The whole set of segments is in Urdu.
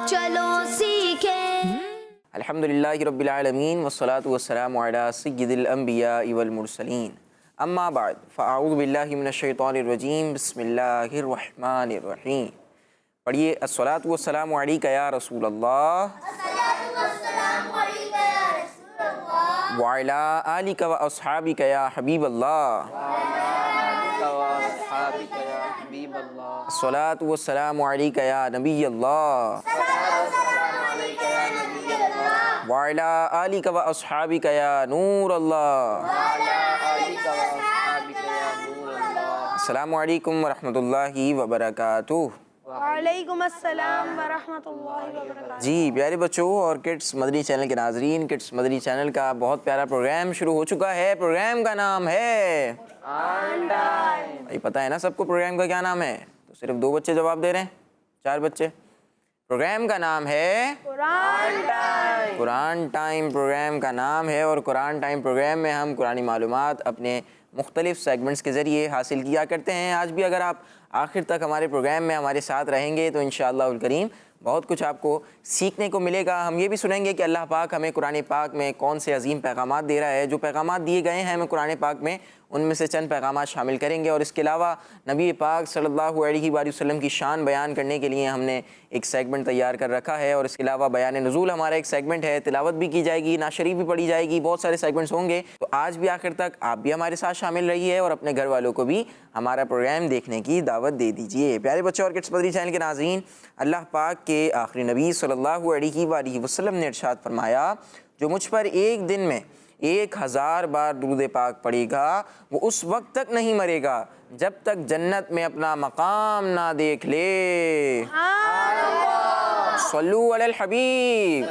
چلو سیکھیں۔ الحمدللہ رب العالمین والصلاة والسلام علی سید الانبیاء والمرسلین، اما بعد فاعوذ باللہ من الشیطان الرجیم، بسم اللہ الرحمن الرحیم۔ پڑھیے الصلاۃ والسلام علیک یا رسول اللہ وعلی آلک و اصحابک یا حبیب اللہ، الصلاۃ والسلام علیک یا نبی اللہ وعلی آلک و اصحابک یا نور اللہ۔ السلام علیکم ورحمۃ اللہ وبرکاتہ۔ وعلیکم السلام ورحمۃ اللہ وبرکاتہ۔ جی پیارے بچوں اور کڈس مدنی چینل کے ناظرین، کڈس مدنی چینل کا بہت پیارا پروگرام شروع ہو چکا ہے۔ پروگرام کا نام ہے بھائی، پتہ ہے نا سب کو پروگرام کا کیا نام ہے؟ تو صرف 2 بچے جواب دے رہے ہیں، 4 بچے۔ پروگرام کا نام ہے قرآن ٹائم پروگرام کا نام ہے، اور قرآن ٹائم پروگرام میں ہم قرآنی معلومات اپنے مختلف سیگمنٹس کے ذریعے حاصل کیا کرتے ہیں۔ آج بھی اگر آپ آخر تک ہمارے پروگرام میں ہمارے ساتھ رہیں گے تو انشاءاللہ الکریم بہت کچھ آپ کو سیکھنے کو ملے گا۔ ہم یہ بھی سنیں گے کہ اللہ پاک ہمیں قرآن پاک میں کون سے عظیم پیغامات دے رہا ہے۔ جو پیغامات دیے گئے ہیں ہمیں قرآن پاک میں، ان میں سے چند پیغامات شامل کریں گے، اور اس کے علاوہ نبی پاک صلی اللہ علیہ وآلہ وسلم کی شان بیان کرنے کے لیے ہم نے ایک سیگمنٹ تیار کر رکھا ہے، اور اس کے علاوہ بیان نزول ہمارا ایک سیگمنٹ ہے، تلاوت بھی کی جائے گی، نعت شریف بھی پڑھی جائے گی، بہت سارے سیگمنٹس ہوں گے۔ تو آج بھی آخر تک آپ بھی ہمارے ساتھ شامل رہیے اور اپنے گھر والوں کو بھی ہمارا پروگرام دیکھنے کی دعوت دے دیجیے۔ پیارے بچوں اور کڈس مدنی چینل کے ناظرین، اللہ پاک کے آخری نبی صلی اللہ علیہ وآلہ وسلم نے ارشاد فرمایا، جو مجھ پر ایک دن میں 1000 بار درود پاک پڑھے گا وہ اس وقت تک نہیں مرے گا جب تک جنت میں اپنا مقام نہ دیکھ لے۔ صلو علی الحبیب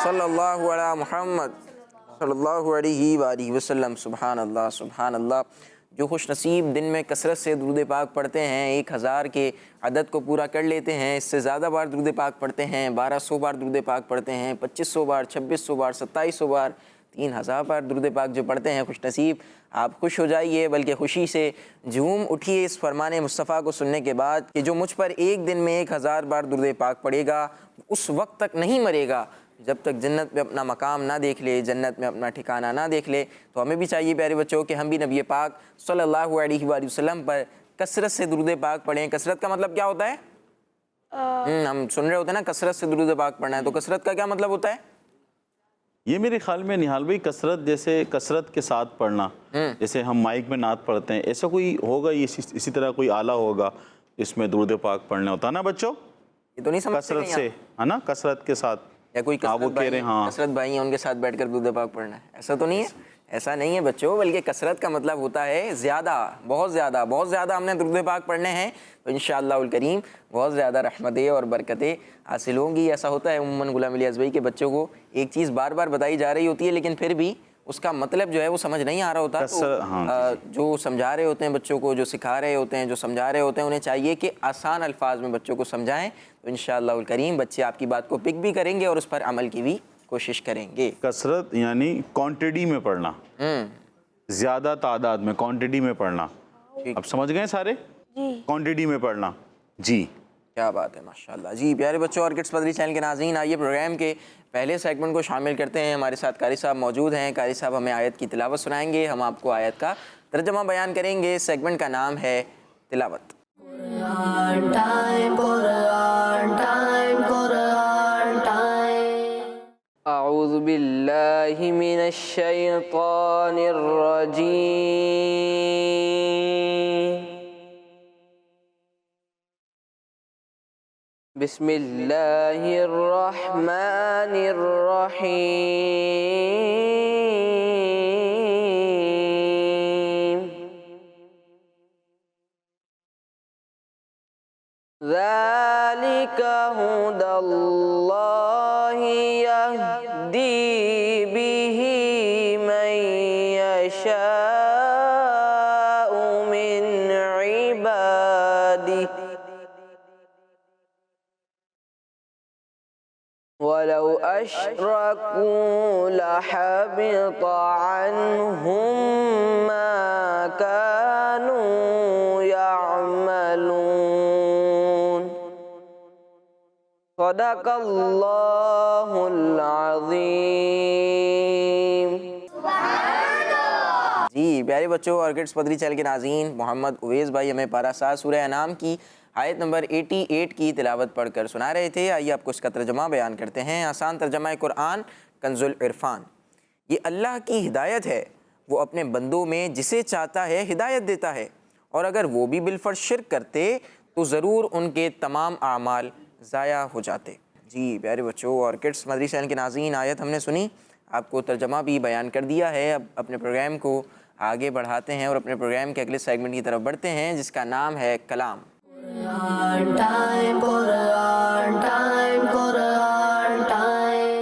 صلی اللہ علی محمد صلی اللہ علیہ وآلہ وسلم۔ سبحان اللہ سبحان اللہ۔ جو خوش نصیب دن میں کثرت سے درود پاک پڑھتے ہیں، 1000 کے عدد کو پورا کر لیتے ہیں، اس سے زیادہ بار درود پاک پڑھتے ہیں، 1200 بار درود پاک پڑھتے ہیں، 2500 بار، 2600 بار، 2700 بار، 3000 بار درود پاک جو پڑھتے ہیں، خوش نصیب آپ خوش ہو جائیے، بلکہ خوشی سے جھوم اٹھیے اس فرمان مصطفیٰ کو سننے کے بعد کہ جو مجھ پر ایک دن میں 1000 بار درود پاک پڑھے گا اس وقت تک نہیں مرے گا جب تک جنت میں اپنا مقام نہ دیکھ لے، جنت میں اپنا ٹھکانہ نہ دیکھ لے۔ تو ہمیں بھی چاہیے پیارے بچوں کہ ہم بھی نبی پاک صلی اللہ علیہ وآلہ وسلم پر کثرت سے درود پاک پڑھیں۔ کثرت کا مطلب کیا ہوتا ہے؟ ہم سن رہے ہوتے ہیں نا کثرت سے درود پاک پڑھنا ہے، تو کثرت کا کیا مطلب ہوتا ہے؟ یہ میرے خیال میں نہال بھائی کثرت، جیسے کثرت کے ساتھ پڑھنا، جیسے ہم مائک میں نعت پڑھتے ہیں، ایسا کوئی ہوگا، اسی طرح کوئی آلہ ہوگا جس میں درود پاک پڑھنا ہوتا ہے نا بچوں؟ یہ تو نہیں سمجھتے کثرت سے ہے نا، کثرت کے ساتھ، یا کوئی کثرت بھائی ہیں ان کے ساتھ بیٹھ کر درود پاک پڑھنا ہے، ایسا تو نہیں ہے۔ ایسا نہیں ہے بچوں، بلکہ کثرت کا مطلب ہوتا ہے زیادہ، بہت زیادہ، بہت زیادہ ہم نے درود پاک پڑھنے ہیں تو انشاءاللہ الکریم بہت زیادہ رحمتیں اور برکتیں حاصل ہوں گی۔ ایسا ہوتا ہے عموماً غلام الیاس بھائی کے بچوں کو ایک چیز بار بار بتائی جا رہی ہوتی ہے، لیکن پھر بھی اس کا مطلب جو ہے وہ سمجھ نہیں آ رہا ہوتا، تو جو سمجھا رہے ہوتے ہیں بچوں کو، جو سکھا رہے ہوتے ہیں، جو سمجھا رہے ہوتے ہیں، انہیں چاہیے کہ آسان الفاظ میں بچوں کو سمجھائیں، تو انشاءاللہ الکریم بچے آپ کی بات کو پک بھی کریں گے اور اس پر عمل کی بھی کوشش کریں گے۔ کثرت یعنی کوانٹٹی میں پڑھنا، زیادہ تعداد میں، کوانٹٹی میں پڑھنا۔ اب سمجھ گئے سارے؟ کوانٹٹی میں پڑھنا۔ جی کیا بات ہے، ماشاءاللہ۔ جی پیارے بچوں اور کڈس مدنی چینل کے ناظرین، آئیے پروگرام کے پہلے سیگمنٹ کو شامل کرتے ہیں۔ ہمارے ساتھ قاری صاحب موجود ہیں، قاری صاحب ہمیں آیت کی تلاوت سنائیں گے، ہم آپ کو آیت کا ترجمہ بیان کریں گے۔ سیگمنٹ کا نام ہے تلاوت۔ قرآن ٹائم، قرآن ٹائم، قرآن ٹائم۔ اعوذ باللہ من الشیطان الرجیم، بسم اللہ الرحمن الرحیم۔ ذالک ھدی اللہ یہدی بہ من یشاء من عبادہ وَلَوْ أَشْرَكُوا لَحَبِطَ عَنْهُمْ مَا كَانُوا يَعْمَلُونَ صدق اللہ العظیم۔ جی پیارے بچوں اور کڈس پدری چینل کے ناظرین، محمد اویس بھائی ہمیں پارہ 7 سورہ انعام کی آیت نمبر 88 کی تلاوت پڑھ کر سنا رہے تھے۔ آئیے آپ کو اس کا ترجمہ بیان کرتے ہیں۔ آسان ترجمہ قرآن کنز العرفان۔ یہ اللہ کی ہدایت ہے، وہ اپنے بندوں میں جسے چاہتا ہے ہدایت دیتا ہے، اور اگر وہ بھی بالفرض شرک کرتے تو ضرور ان کے تمام اعمال ضائع ہو جاتے۔ جی پیارے بچوں اور کڈس مدری چینل کے ناظرین، آیت ہم نے سنی، آپ کو ترجمہ بھی بیان کر دیا ہے۔ اب اپنے پروگرام کو آگے بڑھاتے ہیں اور اپنے پروگرام کے اگلے سیگمنٹ کی طرف بڑھتے ہیں، جس کا نام ہے کلام۔ Quran time, Quran time, Quran time.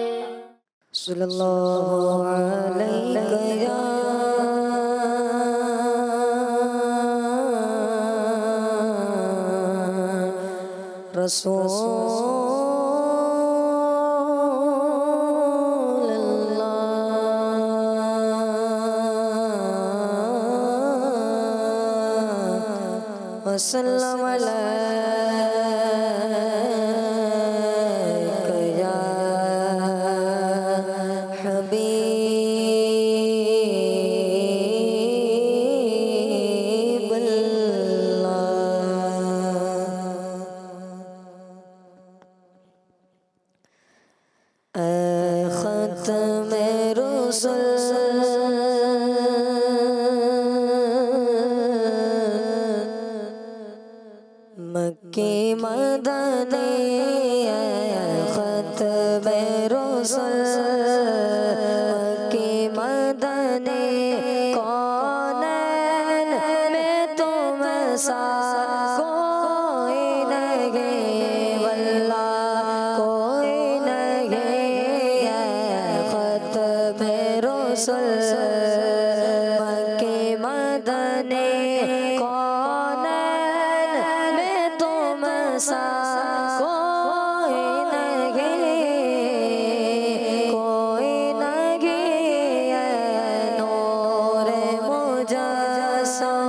Sallallahu alayhi ya Rasulullah wa sallam alayka ya Habiballah. Khatam Rasul مکی مدنی ختم رسل مکی مدنی کونین میں تم سا کوئی نہیں واللہ کوئی نہیں ختم رسل مکی مدنی کوئی نہیں نور مجسم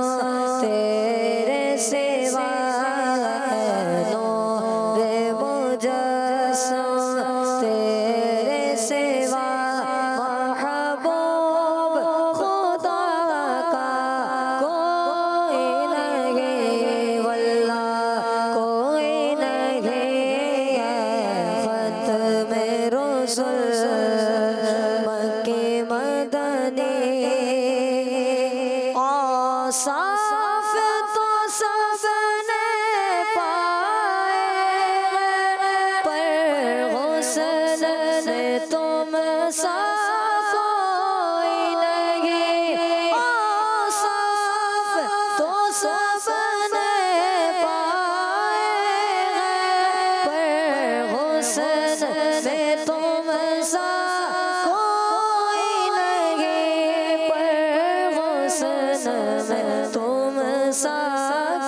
تیرے سوا نور مجسم تیرے سوا محبوب خدا کا کوئی نہیں واللہ کوئی نہیں ختم رسل مکی مدنی اوصاف تو سب نے پائے پر حسن نے تم سا کوئی نہیں اوصاف تو سب نے پائے پر حسن نے تم سا کوئی نہیں پر حسن میں تم سا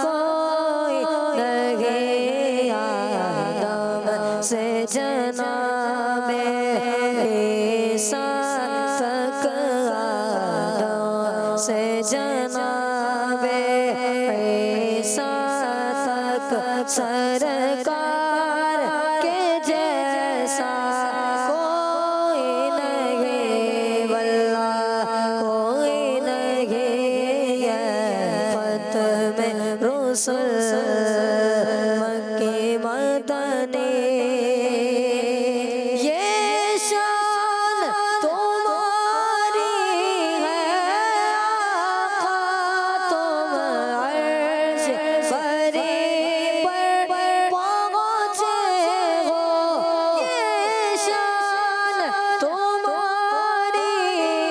کوئی نہیں آدم سے جناب عیسیٰ تک آدم سے جناب عیسیٰ تک سرکار کے جیسا کوئی نہیں واللہ کوئی نہیں ختم رسل مکی مدنی یہ شان تمہاری ہے آقا تم عرش فری پر پہنچے ہو یہ شان تمہاری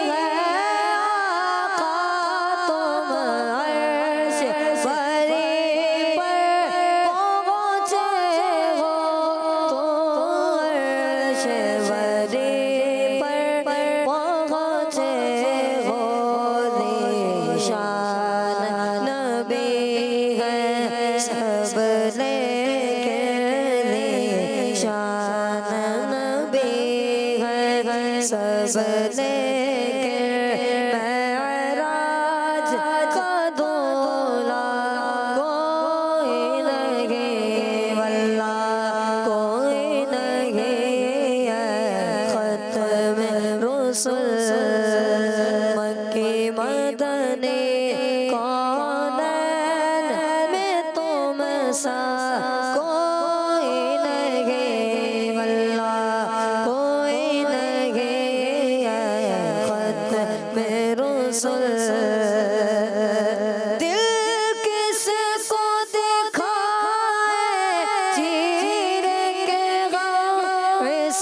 ہے آقا تم عرش فری پر پہنچے ہو تو عرش فری پر پہنچے ہو نشان نبی ہے سب لے کے نشان نبی ہے سب لے کے معراج کا دولا کوئی نہیں واللہ کوئی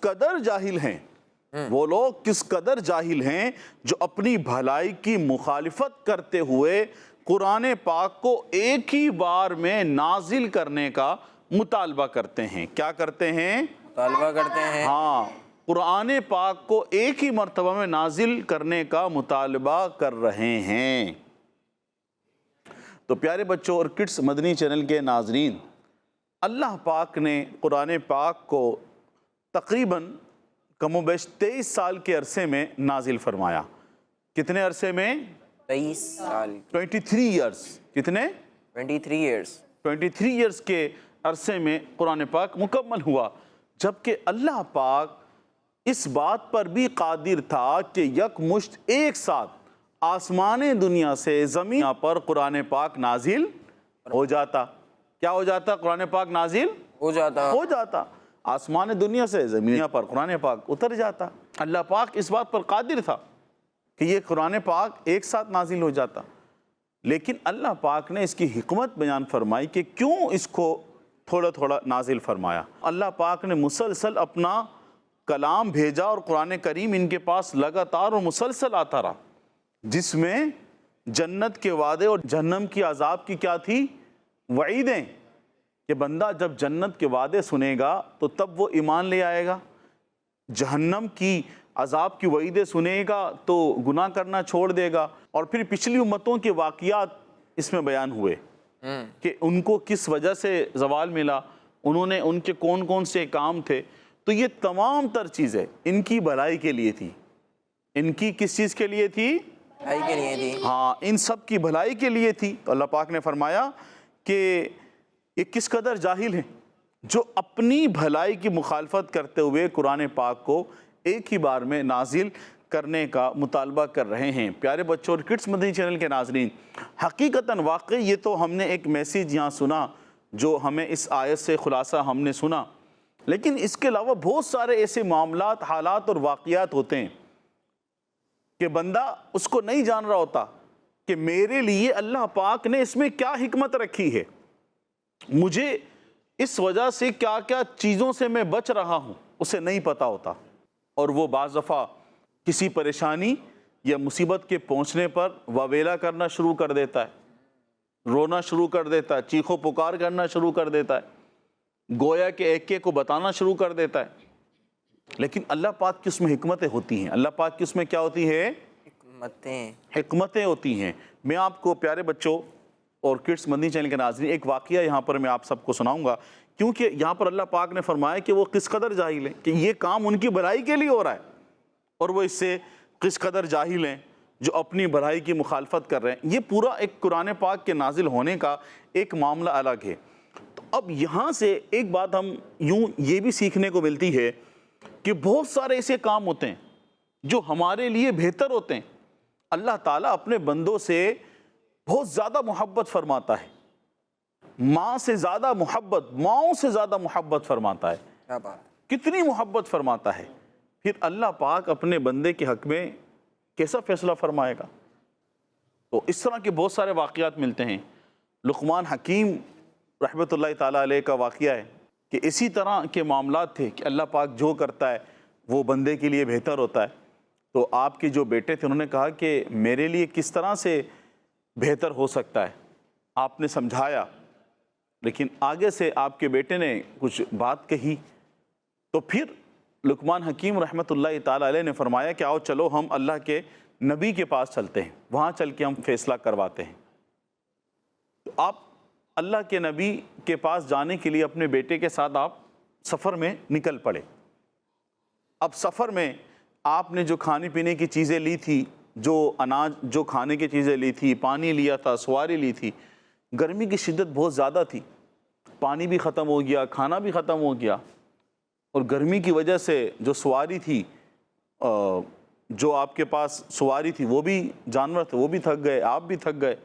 قدر جاہل ہیں، وہ لوگ کس قدر جاہل ہیں جو اپنی بھلائی کی مخالفت کرتے ہوئے قرآن پاک کو ایک ہی بار میں نازل کرنے کا مطالبہ کرتے ہیں۔ کیا کرتے ہیں؟ مطالبہ کرتے ہیں۔ ہاں، قرآن پاک کو ایک ہی مرتبہ میں نازل کرنے کا مطالبہ کر رہے ہیں۔ تو پیارے بچوں اور کڈس مدنی چینل کے ناظرین، اللہ پاک نے قرآن پاک کو تقریباً کم و بیش 23 سال کے عرصے میں نازل فرمایا۔ کتنے عرصے میں؟ 23 سال 23 ایئرز۔ کتنے؟ 23 ایئرس 23 ایئرز کے عرصے میں قرآن پاک مکمل ہوا، جبکہ اللہ پاک اس بات پر بھی قادر تھا کہ یک مشت ایک ساتھ آسمان دنیا سے زمین پر قرآن پاک نازل ہو جاتا۔ کیا ہو جاتا؟ قرآن پاک نازل ہو جاتا۔ آسمان دنیا سے زمین پر قرآن پاک اتر جاتا۔ اللہ پاک اس بات پر قادر تھا کہ یہ قرآن پاک ایک ساتھ نازل ہو جاتا، لیکن اللہ پاک نے اس کی حکمت بیان فرمائی کہ کیوں اس کو تھوڑا تھوڑا نازل فرمایا۔ اللہ پاک نے مسلسل اپنا کلام بھیجا اور قرآن کریم ان کے پاس لگاتار اور مسلسل آتا رہا، جس میں جنت کے وعدے اور جہنم کی عذاب کی کیا تھی؟ وعیدیں، کہ بندہ جب جنت کے وعدے سنے گا تو تب وہ ایمان لے آئے گا، جہنم کی عذاب کی وعیدیں سنے گا تو گناہ کرنا چھوڑ دے گا۔ اور پھر پچھلی امتوں کے واقعات اس میں بیان ہوئے کہ ان کو کس وجہ سے زوال ملا، انہوں نے ان کے کون کون سے کام تھے۔ تو یہ تمام تر چیزیں ان کی بھلائی کے لیے تھی۔ ان کی کس چیز کے لیے تھی؟ بھلائی کے لیے تھی۔ ہاں، ان سب کی بھلائی کے لیے تھی۔ تو اللہ پاک نے فرمایا کہ یہ کس قدر جاہل ہیں جو اپنی بھلائی کی مخالفت کرتے ہوئے قرآن پاک کو ایک ہی بار میں نازل کرنے کا مطالبہ کر رہے ہیں۔ پیارے بچوں اور کڈس مدنی چینل کے ناظرین، حقیقتاً واقعی یہ تو ہم نے ایک میسیج یہاں سنا جو ہمیں اس آیت سے خلاصہ ہم نے سنا، لیکن اس کے علاوہ بہت سارے ایسے معاملات، حالات اور واقعات ہوتے ہیں کہ بندہ اس کو نہیں جان رہا ہوتا کہ میرے لیے اللہ پاک نے اس میں کیا حکمت رکھی ہے، مجھے اس وجہ سے کیا کیا چیزوں سے میں بچ رہا ہوں، اسے نہیں پتا ہوتا، اور وہ بعض دفعہ کسی پریشانی یا مصیبت کے پہنچنے پر واویلا کرنا شروع کر دیتا ہے، رونا شروع کر دیتا ہے، چیخو پکار کرنا شروع کر دیتا ہے، گویا کہ ایک ایک کو بتانا شروع کر دیتا ہے۔ لیکن اللہ پاک کی اس میں حکمتیں ہوتی ہیں، اللہ پاک کی اس میں کیا ہوتی ہے؟ حکمتیں ہوتی ہیں۔ میں آپ کو پیارے بچوں اور کڈس مدنی چینل کے ناظرین ایک واقعہ یہاں پر میں آپ سب کو سناؤں گا، کیونکہ یہاں پر اللہ پاک نے فرمایا کہ وہ کس قدر جاہل ہیں، کہ یہ کام ان کی بھلائی کے لیے ہو رہا ہے اور وہ اس سے کس قدر جاہل ہیں جو اپنی بھلائی کی مخالفت کر رہے ہیں۔ یہ پورا ایک قرآن پاک کے نازل ہونے کا ایک معاملہ الگ ہے۔ تو اب یہاں سے ایک بات ہم یوں یہ بھی سیکھنے کو ملتی ہے کہ بہت سارے ایسے کام ہوتے ہیں جو ہمارے لیے بہتر ہوتے ہیں۔ اللہ تعالیٰ اپنے بندوں سے بہت زیادہ محبت فرماتا ہے، ماں سے زیادہ محبت، ماؤں سے زیادہ محبت فرماتا ہے۔ کیا بات! کتنی محبت فرماتا ہے، پھر اللہ پاک اپنے بندے کے حق میں کیسا فیصلہ فرمائے گا؟ تو اس طرح کے بہت سارے واقعات ملتے ہیں۔ لقمان حکیم رحمۃ اللہ تعالیٰ علیہ کا واقعہ ہے کہ اسی طرح کے معاملات تھے کہ اللہ پاک جو کرتا ہے وہ بندے کے لیے بہتر ہوتا ہے۔ تو آپ کے جو بیٹے تھے انہوں نے کہا کہ میرے لیے کس طرح سے بہتر ہو سکتا ہے؟ آپ نے سمجھایا، لیکن آگے سے آپ کے بیٹے نے کچھ بات کہی، تو پھر لقمان حکیم رحمۃ اللہ تعالیٰ علیہ نے فرمایا کہ آؤ چلو ہم اللہ کے نبی کے پاس چلتے ہیں، وہاں چل کے ہم فیصلہ کرواتے ہیں۔ تو آپ اللہ کے نبی کے پاس جانے کے لیے اپنے بیٹے کے ساتھ آپ سفر میں نکل پڑے۔ اب سفر میں آپ نے جو کھانے پینے کی چیزیں لی تھی، جو اناج، جو کھانے کی چیزیں لی تھی، پانی لیا تھا، سواری لی تھی، گرمی کی شدت بہت زیادہ تھی، پانی بھی ختم ہو گیا، کھانا بھی ختم ہو گیا، اور گرمی کی وجہ سے جو سواری تھی، جو آپ کے پاس سواری تھی، وہ بھی جانور تھے، وہ بھی تھک گئے، آپ بھی تھک گئے،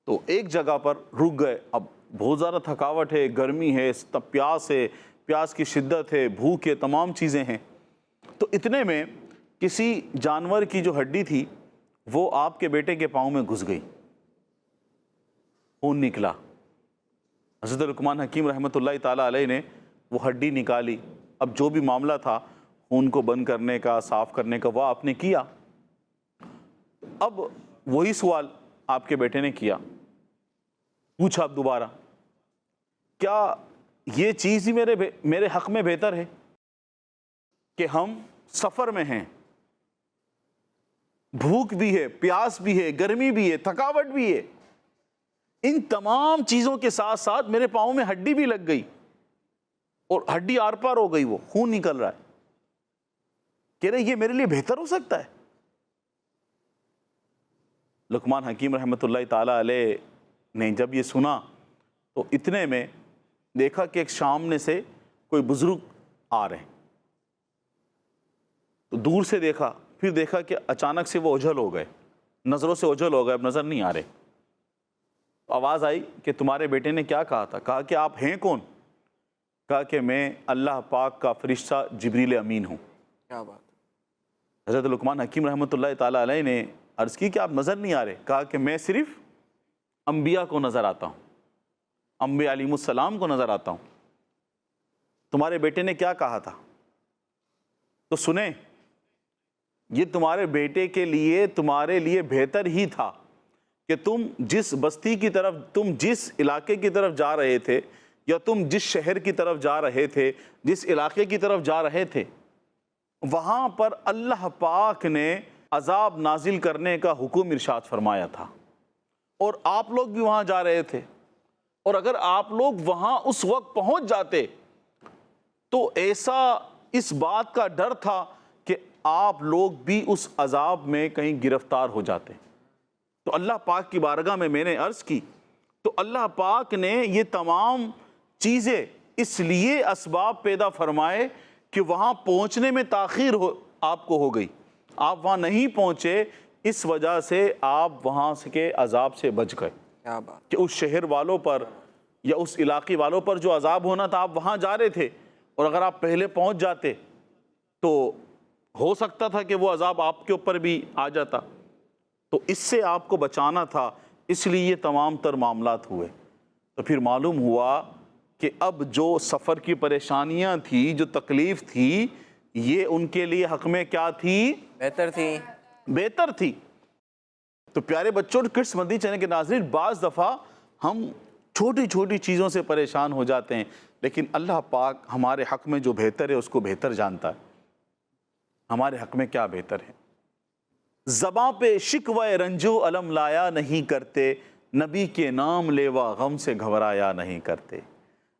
تو ایک جگہ پر رک گئے۔ اب بہت زیادہ تھکاوٹ ہے، گرمی ہے، پیاس ہے، پیاس کی شدت ہے، بھوک ہے، تمام چیزیں ہیں۔ تو اتنے میں کسی جانور کی جو ہڈی تھی وہ آپ کے بیٹے کے پاؤں میں گھس گئی، خون نکلا۔ حضرت لقمان حکیم رحمۃ اللہ تعالیٰ علیہ نے وہ ہڈی نکالی، اب جو بھی معاملہ تھا خون کو بند کرنے کا، صاف کرنے کا، وہ آپ نے کیا۔ اب وہی سوال آپ کے بیٹے نے کیا، پوچھا اب دوبارہ، کیا یہ چیز ہی میرے حق میں بہتر ہے کہ ہم سفر میں ہیں، بھوک بھی ہے، پیاس بھی ہے، گرمی بھی ہے، تھکاوٹ بھی ہے، ان تمام چیزوں کے ساتھ ساتھ میرے پاؤں میں ہڈی بھی لگ گئی اور ہڈی آر پار ہو گئی، وہ خون نکل رہا ہے، کہہ رہے یہ میرے لیے بہتر ہو سکتا ہے؟ لقمان حکیم رحمۃ اللہ تعالیٰ علیہ نے جب یہ سنا تو اتنے میں دیکھا کہ ایک سامنے سے کوئی بزرگ آ رہے ہیں، تو دور سے دیکھا، پھر دیکھا کہ اچانک سے وہ اوجھل ہو گئے، نظروں سے اوجھل ہو گئے، اب نظر نہیں آ رہے۔ آواز آئی کہ تمہارے بیٹے نے کیا کہا تھا؟ کہا کہ آپ ہیں کون؟ کہا کہ میں اللہ پاک کا فرشتہ جبریل امین ہوں۔ کیا بات! حضرت لقمان حکیم رحمۃ اللہ تعالیٰ علیہ نے عرض کی کہ آپ نظر نہیں آ رہے؟ کہا کہ میں صرف انبیاء کو نظر آتا ہوں، انبیاء علیہ السلام کو نظر آتا ہوں۔ تمہارے بیٹے نے کیا کہا تھا؟ تو سنیں، یہ تمہارے بیٹے کے لیے، تمہارے لیے بہتر ہی تھا کہ تم جس بستی کی طرف، تم جس علاقے کی طرف جا رہے تھے، یا تم جس شہر کی طرف جا رہے تھے، جس علاقے کی طرف جا رہے تھے، وہاں پر اللہ پاک نے عذاب نازل کرنے کا حکم ارشاد فرمایا تھا، اور آپ لوگ بھی وہاں جا رہے تھے، اور اگر آپ لوگ وہاں اس وقت پہنچ جاتے تو ایسا اس بات کا ڈر تھا کہ آپ لوگ بھی اس عذاب میں کہیں گرفتار ہو جاتے۔ تو اللہ پاک کی بارگاہ میں نے عرض کی، تو اللہ پاک نے یہ تمام چیزیں اس لیے اسباب پیدا فرمائے کہ وہاں پہنچنے میں تاخیر آپ کو ہو گئی، آپ وہاں نہیں پہنچے، اس وجہ سے آپ وہاں کے عذاب سے بچ گئے۔ کیا بات! کہ اس شہر والوں پر یا اس علاقے والوں پر جو عذاب ہونا تھا، آپ وہاں جا رہے تھے، اور اگر آپ پہلے پہنچ جاتے تو ہو سکتا تھا کہ وہ عذاب آپ کے اوپر بھی آ جاتا، تو اس سے آپ کو بچانا تھا، اس لیے یہ تمام تر معاملات ہوئے۔ تو پھر معلوم ہوا کہ اب جو سفر کی پریشانیاں تھی، جو تکلیف تھی، یہ ان کے لیے حق میں کیا تھی؟ بہتر تھی، بہتر تھی۔ تو پیارے بچوں اور کڈس مدنی چینل کے ناظرین، بعض دفعہ ہم چھوٹی چھوٹی چیزوں سے پریشان ہو جاتے ہیں، لیکن اللہ پاک ہمارے حق میں جو بہتر ہے اس کو بہتر جانتا ہے۔ ہمارے حق میں کیا بہتر ہے؟ زباں پہ شکوہ رنجو علم لایا نہیں کرتے، نبی کے نام لیوا غم سے گھبرایا نہیں کرتے۔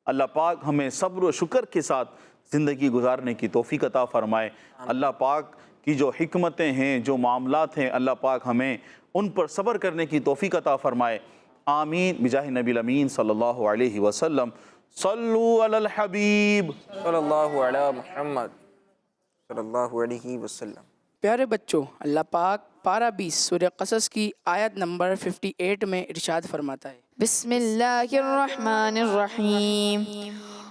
اللہ پاک ہمیں صبر و شکر کے ساتھ زندگی گزارنے کی توفیق عطا فرمائے۔ اللہ پاک کی جو حکمتیں ہیں، جو معاملات ہیں، اللہ پاک ہمیں ان پر صبر کرنے کی توفیق عطا فرمائے۔ آمین بجاہ نبی الامین صلی اللہ علیہ وسلم۔ صلو علی الحبیب صلی اللہ علیہ محمد صلی اللہ علیہ وسلم۔ پیارے بچوں، اللہ پاک پارہ 20 سورہ قصص کی آیت نمبر 58 میں ارشاد فرماتا ہے، بسم اللہ الرحمن الرحیم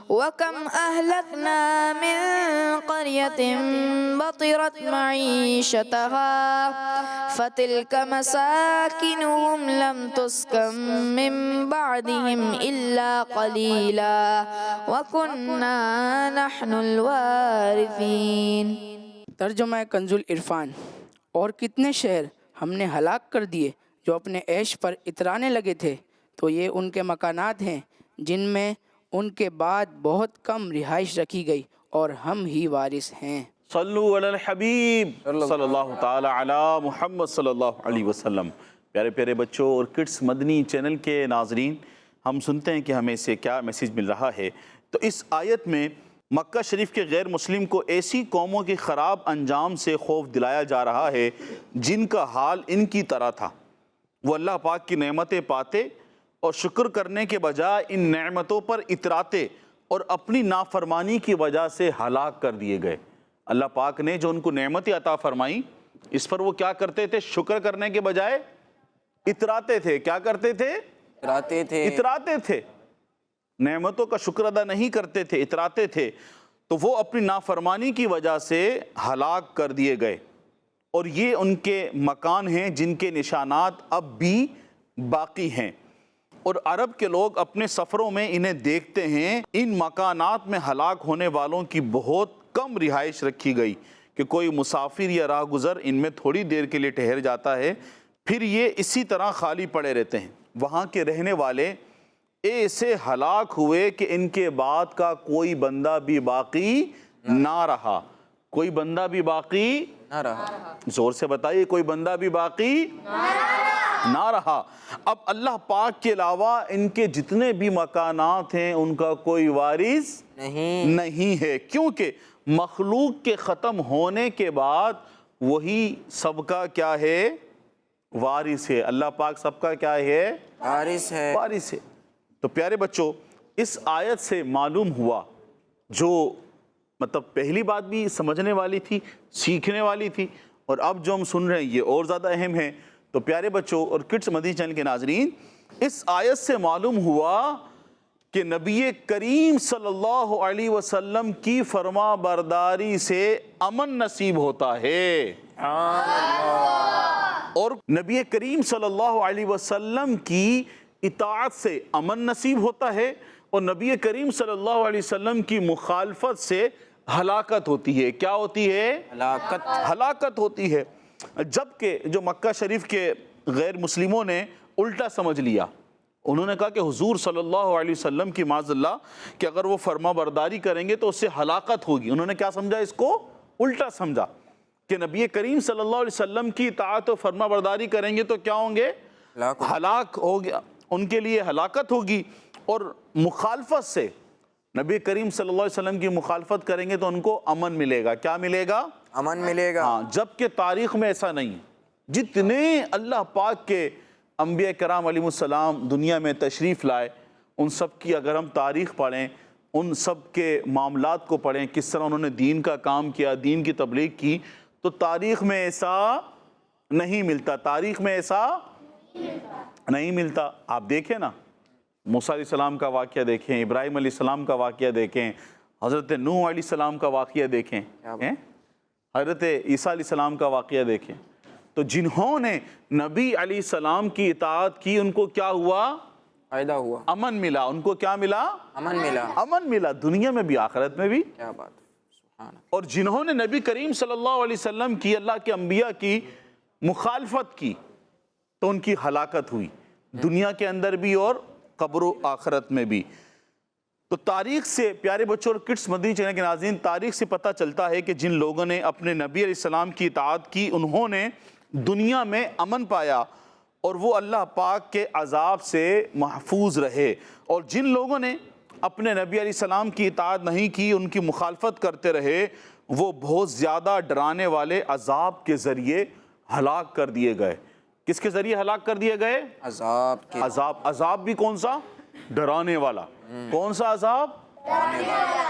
وَكَمْ أَهْلَكْنَا مِن قَرْيَةٍ بَطِرَتْ مَعِيشَتَهَا فَتِلْكَ مَسَاكِنُهُمْ لَمْ تُسْكَن مِّن بَعْدِهِمْ إِلَّا قَلِيلًا وَكُنَّا نَحْنُ الْوَارِثِينَ۔ ترجمہ کنز العرفان۔ اور کتنے شہر ہم نے ہلاک کر دیے جو اپنے عیش پر اترانے لگے تھے، تو یہ ان کے مکانات ہیں جن میں ان کے بعد بہت کم رہائش رکھی گئی، اور ہم ہی وارث ہیں۔ صلو علی الحبیب صلی اللہ تعالی علی محمد صلی اللہ علیہ وسلم۔ پیارے پیارے بچوں اور کڈس مدنی چینل کے ناظرین، ہم سنتے ہیں کہ ہمیں سے کیا میسیج مل رہا ہے۔ تو اس آیت میں مکہ شریف کے غیر مسلم کو ایسی قوموں کے خراب انجام سے خوف دلایا جا رہا ہے جن کا حال ان کی طرح تھا۔ وہ اللہ پاک کی نعمتیں پاتے اور شکر کرنے کے بجائے ان نعمتوں پر اتراتے اور اپنی نافرمانی کی وجہ سے ہلاک کر دیے گئے۔ اللہ پاک نے جو ان کو نعمتیں عطا فرمائیں، اس پر وہ کیا کرتے تھے؟ شکر کرنے کے بجائے اتراتے تھے۔ کیا کرتے تھے؟ اتراتے تھے، نعمتوں کا شکر ادا نہیں کرتے تھے، اتراتے تھے، تو وہ اپنی نافرمانی کی وجہ سے ہلاک کر دیے گئے۔ اور یہ ان کے مکان ہیں جن کے نشانات اب بھی باقی ہیں۔ اور عرب کے لوگ اپنے سفروں میں انہیں دیکھتے ہیں۔ ان مکانات میں ہلاک ہونے والوں کی بہت کم رہائش رکھی گئی کہ کوئی مسافر یا راہ گزر ان میں تھوڑی دیر کے لیے ٹھہر جاتا ہے، پھر یہ اسی طرح خالی پڑے رہتے ہیں۔ وہاں کے رہنے والے ایسے ہلاک ہوئے کہ ان کے بعد کا کوئی بندہ بھی باقی نہ رہا۔ کوئی بندہ بھی باقی نہ رہا۔ زور سے بتائیے، کوئی بندہ بھی باقی نہ رہا۔ اب اللہ پاک کے علاوہ ان کے جتنے بھی مکانات ہیں ان کا کوئی وارث نہیں ہے، کیونکہ مخلوق کے ختم ہونے کے بعد وہی سب کا کیا ہے؟ وارث ہے۔ اللہ پاک سب کا کیا ہے؟ وارث ہے۔ وارث ہے۔ تو پیارے بچوں، اس آیت سے معلوم ہوا، جو مطلب پہلی بات بھی سمجھنے والی تھی، سیکھنے والی تھی، اور اب جو ہم سن رہے ہیں یہ اور زیادہ اہم ہے۔ تو پیارے بچوں اور کڈس مدنی چینل کے ناظرین، اس آیت سے معلوم ہوا کہ نبی کریم صلی اللہ علیہ وسلم کی فرما برداری سے امن نصیب ہوتا ہے، اور نبی کریم صلی اللہ علیہ وسلم کی اطاعت سے امن نصیب ہوتا ہے، اور نبی کریم صلی اللہ علیہ وسلم کی مخالفت سے ہلاکت ہوتی ہے۔ کیا ہوتی ہے؟ ہلاکت ہوتی ہے۔ جبکہ جو مکہ شریف کے غیر مسلموں نے الٹا سمجھ لیا، انہوں نے کہا کہ حضور صلی اللہ علیہ وسلم کی معاذ اللہ کہ اگر وہ فرما برداری کریں گے تو اس سے ہلاکت ہوگی۔ انہوں نے کیا سمجھا؟ اس کو الٹا سمجھا کہ نبی کریم صلی اللہ علیہ وسلم کی اطاعت و فرما برداری کریں گے تو کیا ہوں گے؟ ہلاک ہو گیا، ان کے لیے ہلاکت ہوگی۔ اور مخالفت سے، نبی کریم صلی اللہ علیہ وسلم کی مخالفت کریں گے تو ان کو امن ملے گا۔ کیا ملے گا؟ امن ملے گا۔ ہاں، جبکہ تاریخ میں ایسا نہیں ہے۔ جتنے اللہ پاک کے انبیاء کرام علیہ السلام دنیا میں تشریف لائے، ان سب کی اگر ہم تاریخ پڑھیں، ان سب کے معاملات کو پڑھیں، کس طرح انہوں نے دین کا کام کیا، دین کی تبلیغ کی، تو تاریخ میں ایسا نہیں ملتا۔ تاریخ میں ایسا نہیں ملتا۔ آپ دیکھیں نا، موسیٰ علیہ السلام کا واقعہ دیکھیں، ابراہیم علیہ السلام کا واقعہ دیکھیں، حضرت نوح علیہ السلام کا واقعہ دیکھیں، حضرت عیسیٰ علیہ السلام کا واقعہ دیکھیں، تو جنہوں نے نبی علیہ السلام کی اطاعت کی ان کو کیا ہوا؟ فائدہ ہوا، امن ملا۔ ان کو کیا ملا؟ امن ملا۔ امن ملا، دنیا میں بھی آخرت میں بھی۔ کیا بات ہے، سبحان اللہ۔ اور جنہوں نے نبی کریم صلی اللہ علیہ وسلم کی، اللہ کے انبیاء کی مخالفت کی تو ان کی ہلاکت ہوئی، دنیا کے اندر بھی اور قبر و آخرت میں بھی۔ تو تاریخ سے پیارے بچوں اور کڈس مدنی چینل کے ناظرین، تاریخ سے پتہ چلتا ہے کہ جن لوگوں نے اپنے نبی علیہ السلام کی اطاعت کی انہوں نے دنیا میں امن پایا اور وہ اللہ پاک کے عذاب سے محفوظ رہے، اور جن لوگوں نے اپنے نبی علیہ السلام کی اطاعت نہیں کی، ان کی مخالفت کرتے رہے، وہ بہت زیادہ ڈرانے والے عذاب کے ذریعے ہلاک کر دیے گئے۔ کس کے ذریعے ہلاک کر دیے گئے؟ عذاب کے۔ عذاب بھی کون سا؟ ڈرانے والا۔ کون سا عذاب؟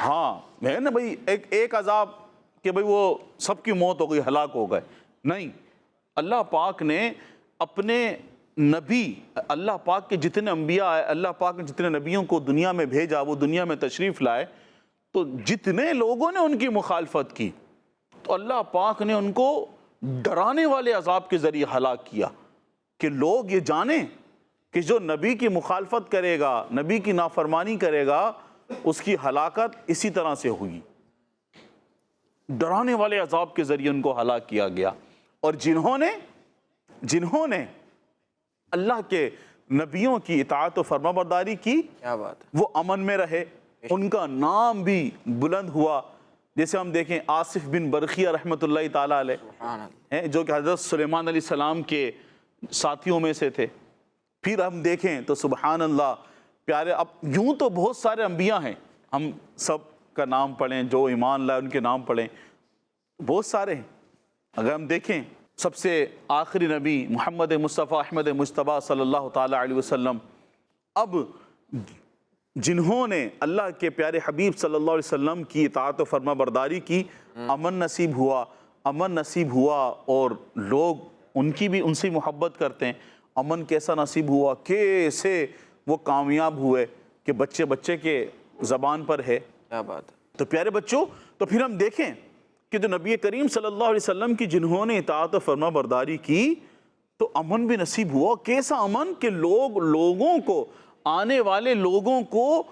ہاں ہے نا بھائی، ایک عذاب کہ بھائی وہ سب کی موت ہو گئی، ہلاک ہو گئے، نہیں۔ اللہ پاک نے اپنے نبی، اللہ پاک کے جتنے انبیاء آئے، اللہ پاک نے جتنے نبیوں کو دنیا میں بھیجا، وہ دنیا میں تشریف لائے، تو جتنے لوگوں نے ان کی مخالفت کی تو اللہ پاک نے ان کو ڈرانے والے عذاب کے ذریعے ہلاک کیا، کہ لوگ یہ جانیں کہ جو نبی کی مخالفت کرے گا، نبی کی نافرمانی کرے گا، اس کی ہلاکت اسی طرح سے ہوگی۔ ڈرانے والے عذاب کے ذریعے ان کو ہلاک کیا گیا۔ اور جنہوں نے اللہ کے نبیوں کی اطاعت و فرما برداری کی، کیا بات ہے، وہ امن میں رہے، ان کا نام بھی بلند ہوا۔ جیسے ہم دیکھیں آصف بن برخیہ رحمۃ اللہ تعالیٰ علیہ، جو کہ حضرت سلیمان علیہ السلام کے ساتھیوں میں سے تھے۔ پھر ہم دیکھیں تو سبحان اللہ پیارے، اب یوں تو بہت سارے انبیاء ہیں، ہم سب کا نام پڑھیں، جو ایمان لائے ان کے نام پڑھیں، بہت سارے ہیں۔ اگر ہم دیکھیں سب سے آخری نبی محمد مصطفیٰ احمد مجتبیٰ صلی اللہ تعالیٰ علیہ وسلم، اب جنہوں نے اللہ کے پیارے حبیب صلی اللہ علیہ وسلم کی اطاعت و فرما برداری کی، امن نصیب ہوا، اور لوگ ان کی بھی ان سے محبت کرتے ہیں۔ امن کیسا نصیب ہوا، کیسے وہ کامیاب ہوئے کہ بچے کے زبان پر ہے۔ کیا بات ہے۔ تو پیارے بچوں، تو پھر ہم دیکھیں کہ جو نبی کریم صلی اللہ علیہ وسلم کی جنہوں نے اطاعت و فرما برداری کی تو امن بھی نصیب ہوا۔ کیسا امن کہ لوگوں کو آنے والے لوگوں کو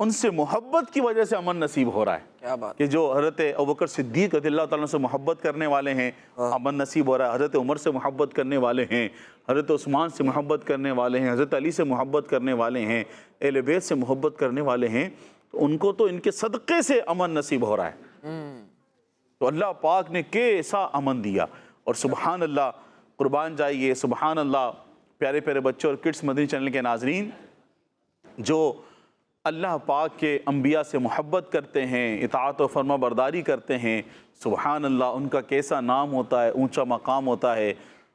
ان سے محبت کی وجہ سے امن نصیب ہو رہا ہے. کیا بات. کہ جو حضرت ابوبکر صدیق رضی اللہ تعالیٰ سے محبت کرنے والے ہیں امن نصیب ہو رہا ہے. حضرت عمر سے محبت کرنے والے ہیں, حضرت عثمان سے محبت کرنے والے ہیں, حضرت علی سے محبت کرنے والے ہیں, اہل بیت سے محبت کرنے والے ہیں, تو ان کو تو ان کے صدقے سے امن نصیب ہو رہا ہے. تو اللہ پاک نے کیسا امن دیا. اور سبحان اللہ, قربان جائیے, سبحان اللہ. پیارے پیارے بچوں اور کڈس مدنی چینل کے ناظرین, جو اللہ پاک کے انبیاء سے محبت کرتے ہیں, اطاعت و فرما برداری کرتے ہیں, سبحان اللہ, ان کا کیسا نام ہوتا ہے, اونچا مقام ہوتا ہے.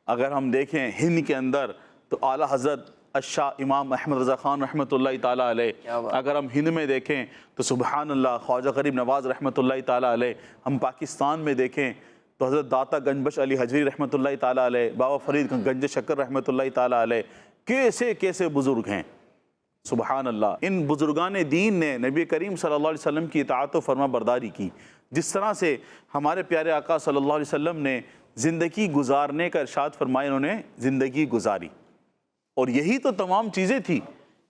اگر ہم دیکھیں ہند کے اندر تو اعلیٰ حضرت الشاہ امام احمد رضا خان رحمۃ اللہ تعالیٰ علیہ. اگر ہم ہند میں دیکھیں تو سبحان اللہ خواجہ غریب نواز رحمۃ اللہ تعالیٰ علیہ. ہم پاکستان میں دیکھیں تو حضرت داتا گنج علی حجویری رحمۃ اللہ تعالیٰ علیہ, بابا فرید گنج شکر رحمۃ اللہ تعالیٰ علیہ. کیسے کیسے بزرگ ہیں, سبحان اللہ. ان بزرگان دین نے نبی کریم صلی اللہ علیہ وسلم کی اطاعت و فرما برداری کی. جس طرح سے ہمارے پیارے آقا صلی اللہ علیہ وسلم نے زندگی گزارنے کا ارشاد فرمایا, انہوں نے زندگی گزاری. اور یہی تو تمام چیزیں تھی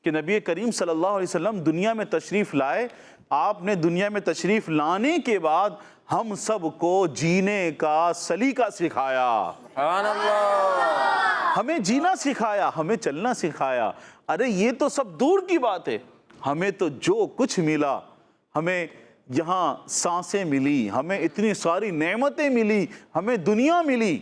کہ نبی کریم صلی اللہ علیہ وسلم دنیا میں تشریف لائے. آپ نے دنیا میں تشریف لانے کے بعد ہم سب کو جینے کا سلیقہ سکھایا. سبحان اللہ. ہمیں جینا سکھایا, ہمیں چلنا سکھایا. ارے یہ تو سب دور کی بات ہے, ہمیں تو جو کچھ ملا, ہمیں یہاں سانسیں ملی, ہمیں اتنی ساری نعمتیں ملی, ہمیں دنیا ملی,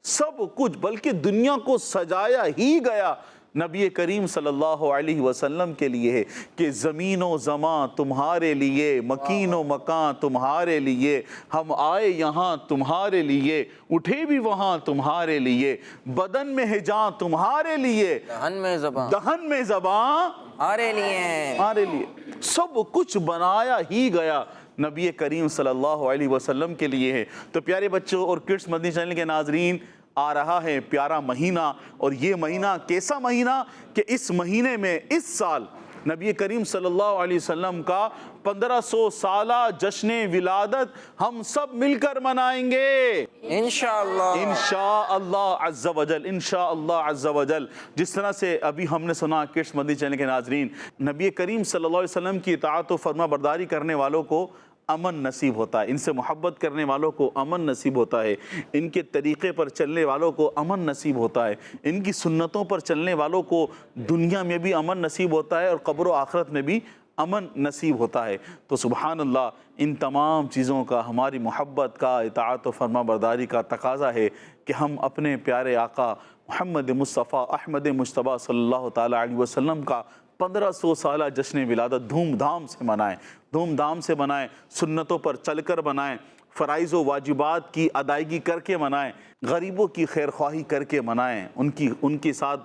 سب کچھ, بلکہ دنیا کو سجایا ہی گیا نبی کریم صلی اللہ علیہ وسلم کے لیے ہے کہ زمین و زمان تمہارے لیے, مکین و مکان تمہارے لیے, ہم آئے یہاں تمہارے لیے, اٹھے بھی وہاں تمہارے لیے, بدن میں ہے جان تمہارے لیے, دہن میں زبان دہن میں زبان ہمارے لیے, ہمارے لیے. سب کچھ بنایا ہی گیا نبی کریم صلی اللہ علیہ وسلم کے لیے ہے. تو پیارے بچوں اور کڈس مدنی چینل کے ناظرین, آ رہا ہے پیارا مہینہ. اور یہ مہینہ کیسا مہینہ کہ اس مہینے میں اس سال نبی کریم صلی اللہ علیہ وسلم کا 1500 سالہ جشن ولادت ہم سب مل کر منائیں گے انشاءاللہ. انشاءاللہ عز و جل, انشاءاللہ عز و جل. جس طرح سے ابھی ہم نے سنا کڈس مدنی چینل کے ناظرین, نبی کریم صلی اللہ علیہ وسلم کی اطاعت و فرما برداری کرنے والوں کو امن نصیب ہوتا ہے, ان سے محبت کرنے والوں کو امن نصیب ہوتا ہے, ان کے طریقے پر چلنے والوں کو امن نصیب ہوتا ہے, ان کی سنتوں پر چلنے والوں کو دنیا میں بھی امن نصیب ہوتا ہے اور قبر و آخرت میں بھی امن نصیب ہوتا ہے. تو سبحان اللہ, ان تمام چیزوں کا ہماری محبت کا, اطاعت و فرما برداری کا تقاضا ہے کہ ہم اپنے پیارے آقا محمد مصطفیٰ احمد مجتبیٰ صلی اللہ تعالیٰ علیہ وسلم کا 1500 سالہ جشن ولادت دھوم دھام سے منائیں, دھوم دھام سے منائیں, سنتوں پر چل کر منائیں, فرائض و واجبات کی ادائیگی کر کے منائیں, غریبوں کی خیر خواہی کر کے منائیں, ان کے ساتھ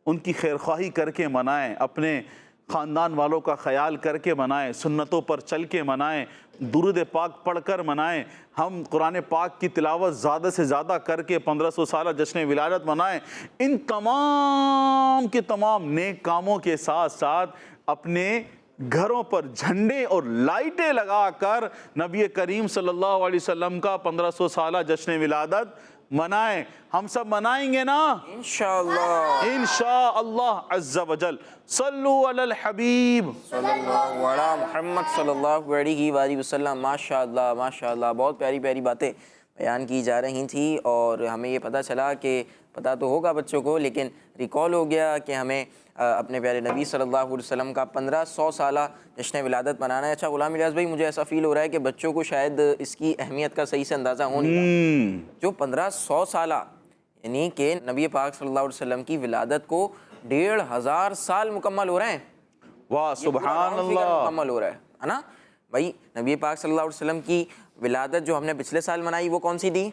ان کی خیر خواہی کر کے منائیں, اپنے خاندان والوں کا خیال کر کے منائیں, سنتوں پر چل کے منائیں, درود پاک پڑھ کر منائیں, ہم قرآن پاک کی تلاوت زیادہ سے زیادہ کر کے 1500 سالہ جشن ولادت منائیں. ان تمام کے تمام نیک کاموں کے ساتھ ساتھ اپنے گھروں پر جھنڈے اور لائٹیں لگا کر نبی کریم صلی اللہ علیہ وسلم کا 1500 سالہ جشن ولادت منائیں. ہم سب منائیں گے نا انشاءاللہ. انشاءاللہ عز و جل. صلو علی الحبیب صلی اللہ علی محمد صلی اللہ علیہ وآلہ وسلم. ماشاءاللہ ماشاءاللہ, بہت پیاری پیاری باتیں بیان کی جا رہی تھیں. اور ہمیں یہ پتہ چلا کہ پتہ تو ہوگا بچوں کو, لیکن ریکال ہو گیا کہ ہمیں اپنے پیارے نبی صلی اللہ علیہ وسلم کا 1500 سالہ جشن ولادت منانا ہے. اچھا غلام الیاس بھائی, مجھے ایسا فیل ہو رہا ہے کہ بچوں کو شاید اس کی اہمیت کا صحیح سے اندازہ ہو نہیں رہا. جو 1500 سالہ یعنی کہ نبی پاک صلی اللہ علیہ وسلم کی ولادت کو 1500 سال مکمل ہو رہے ہیں. واہ سبحان اللہ, مکمل ہو رہا ہے نا بھائی. نبی پاک صلی اللہ علیہ وسلم کی ولادت جو ہم نے پچھلے سال منائی وہ کون سی تھی؟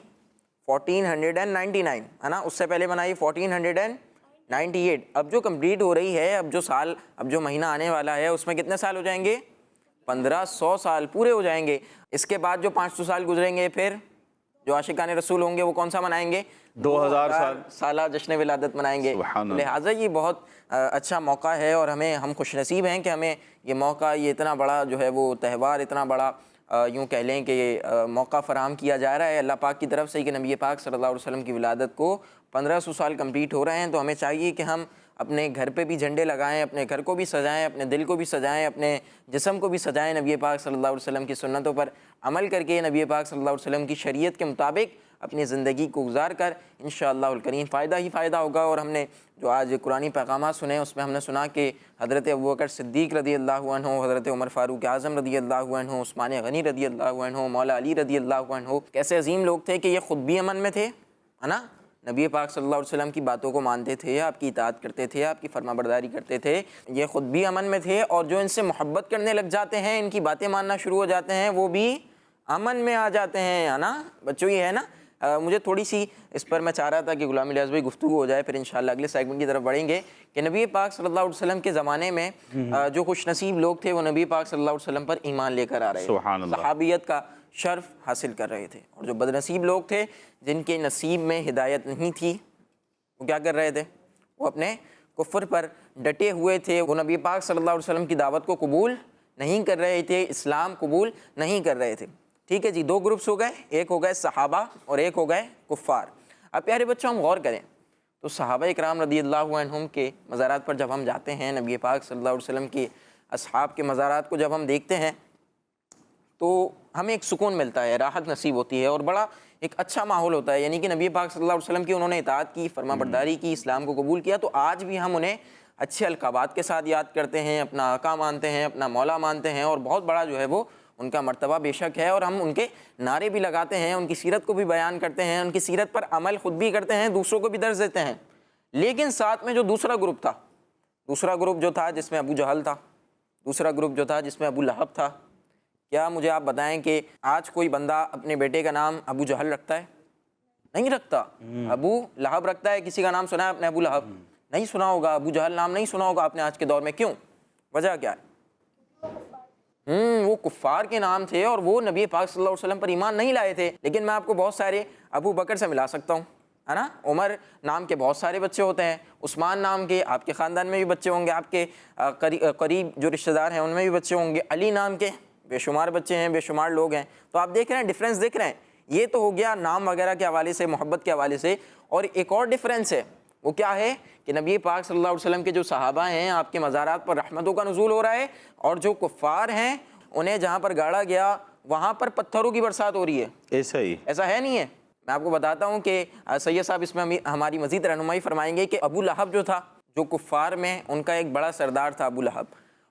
1499 ہے نا. اس سے پہلے منائی 1498. اب جو کمپلیٹ ہو رہی ہے, اب جو سال, اب جو مہینہ آنے والا ہے, اس میں کتنے سال ہو جائیں گے؟ 1500 سال پورے ہو جائیں گے. اس کے بعد جو 500 سال گزریں گے, پھر جو عاشقان رسول ہوں گے وہ کون سا منائیں گے؟ 2000 سالہ جشن ولادت منائیں گے. لہٰذا یہ بہت اچھا موقع ہے اور ہم خوش نصیب ہیں کہ ہمیں یہ موقع, یہ اتنا بڑا جو ہے وہ تہوار, اتنا بڑا یوں کہہ لیں کہ یہ موقع فراہم کیا جا رہا ہے اللہ پاک کی طرف سے کہ نبی پاک صلی اللہ علیہ وسلم کی ولادت کو 1500 سال کمپلیٹ ہو رہے ہیں. تو ہمیں چاہیے کہ ہم اپنے گھر پہ بھی جھنڈے لگائیں، اپنے گھر کو بھی سجائیں، اپنے دل کو بھی سجائیں، اپنے جسم کو بھی سجائیں، نبی پاک صلی اللہ علیہ وسلم کی سنتوں پر عمل کر کے نبی پاک صلی اللہ علیہ وسلم کی شریعت کے مطابق اپنی زندگی کو گزار کر انشاءاللہ الکریم فائدہ ہی فائدہ ہوگا۔ اور ہم نے جو آج قرآنی پیغامات سنے اس میں ہم نے سنا کہ حضرت ابوبکر صدیق رضی اللہ عنہ، حضرت عمر فاروق اعظم رضی اللہ عنہ، عثمان غنی رضی اللہ عنہ، مولا علی رضی اللہ عنہ کیسے عظیم لوگ تھے کہ یہ خود بھی امن میں تھے، ہے نا، نبی پاک صلی اللہ علیہ وسلم کی باتوں کو مانتے تھے، آپ کی اطاعت کرتے تھے، آپ کی فرما برداری کرتے تھے، یہ خود بھی امن میں تھے، اور جو ان سے محبت کرنے لگ جاتے ہیں، ان کی باتیں ماننا شروع ہو جاتے ہیں، وہ بھی امن میں آ جاتے ہیں، ہے نا بچوں، یہ ہے نا۔ مجھے تھوڑی سی اس پر میں چاہ رہا تھا کہ غلام الیاس بھائی گفتگو ہو جائے، پھر انشاءاللہ اگلے سیگمنٹ کی طرف بڑھیں گے کہ نبی پاک صلی اللہ علیہ وسلم کے زمانے میں جو خوش نصیب لوگ تھے وہ نبی پاک صلی اللہ علیہ وسلم پر ایمان لے کر آ رہے سبحان اللہ، صحابیت کا شرف حاصل کر رہے تھے، اور جو بد نصیب لوگ تھے جن کے نصیب میں ہدایت نہیں تھی وہ کیا کر رہے تھے؟ وہ اپنے کفر پر ڈٹے ہوئے تھے، وہ نبی پاک صلی اللہ علیہ وسلم کی دعوت کو قبول نہیں کر رہے تھے، اسلام قبول نہیں کر رہے تھے۔ ٹھیک ہے جی، دو گروپس ہو گئے، ایک ہو گئے صحابہ اور ایک ہو گئے کفار۔ اب پیارے بچوں ہم غور کریں تو صحابہ اکرام رضی اللہ عنہم کے مزارات پر جب ہم جاتے ہیں، نبی پاک صلی اللہ علیہ وسلم کے اصحاب کے مزارات کو جب ہم دیکھتے ہیں تو ہمیں ایک سکون ملتا ہے، راحت نصیب ہوتی ہے، اور بڑا ایک اچھا ماحول ہوتا ہے، یعنی کہ نبی پاک صلی اللہ علیہ وسلم کی انہوں نے اطاعت کی، فرما برداری کی، اسلام کو قبول کیا، تو آج بھی ہم انہیں اچھے القابات کے ساتھ یاد کرتے ہیں، اپنا آقا مانتے ہیں، اپنا مولا مانتے ہیں، اور بہت بڑا جو ہے وہ ان کا مرتبہ بے شک ہے، اور ہم ان کے نعرے بھی لگاتے ہیں، ان کی سیرت کو بھی بیان کرتے ہیں، ان کی سیرت پر عمل خود بھی کرتے ہیں، دوسروں کو بھی درس دیتے ہیں۔ لیکن ساتھ میں جو دوسرا گروپ تھا، دوسرا گروپ جو تھا جس میں ابو جہل تھا، دوسرا گروپ جو تھا جس میں ابو لہب تھا، کیا مجھے آپ بتائیں کہ آج کوئی بندہ اپنے بیٹے کا نام ابو جہل رکھتا ہے؟ نہیں رکھتا۔ ابو لہب رکھتا ہے؟ کسی کا نام سنا ہے آپ نے ابو لہب؟ نہیں سنا ہوگا۔ ابو جہل نام نہیں سنا ہوگا آپ نے آج کے دور میں، کیوں؟ وجہ کیا ہے؟ وہ کفار کے نام تھے، اور وہ نبی پاک صلی اللہ علیہ وسلم پر ایمان نہیں لائے تھے۔ لیکن میں آپ کو بہت سارے ابو بکر سے ملا سکتا ہوں، ہے نا، عمر نام کے بہت سارے بچے ہوتے ہیں، عثمان نام کے آپ کے خاندان میں بھی بچے ہوں گے، آپ کے قریب جو رشتہ دار ہیں ان میں بھی بچے ہوں گے، علی نام کے بے شمار بچے ہیں، بے شمار لوگ ہیں۔ تو آپ دیکھ رہے ہیں ڈفرینس دیکھ رہے ہیں، یہ تو ہو گیا نام وغیرہ کے حوالے سے، محبت کے حوالے سے، اور ایک اور ڈفرینس ہے، وہ کیا ہے کہ نبی پاک صلی اللہ علیہ وسلم کے جو صحابہ ہیں آپ کے مزارات پر رحمتوں کا نزول ہو رہا ہے، اور جو کفار ہیں انہیں جہاں پر گاڑا گیا وہاں پر پتھروں کی برسات ہو رہی ہے۔ ایسا ہی ایسا ہے نہیں ہے؟ میں آپ کو بتاتا ہوں کہ سید صاحب اس میں ہماری مزید رہنمائی فرمائیں گے کہ ابو لہب جو تھا، جو کفار میں ان کا ایک بڑا سردار تھا ابو لہب،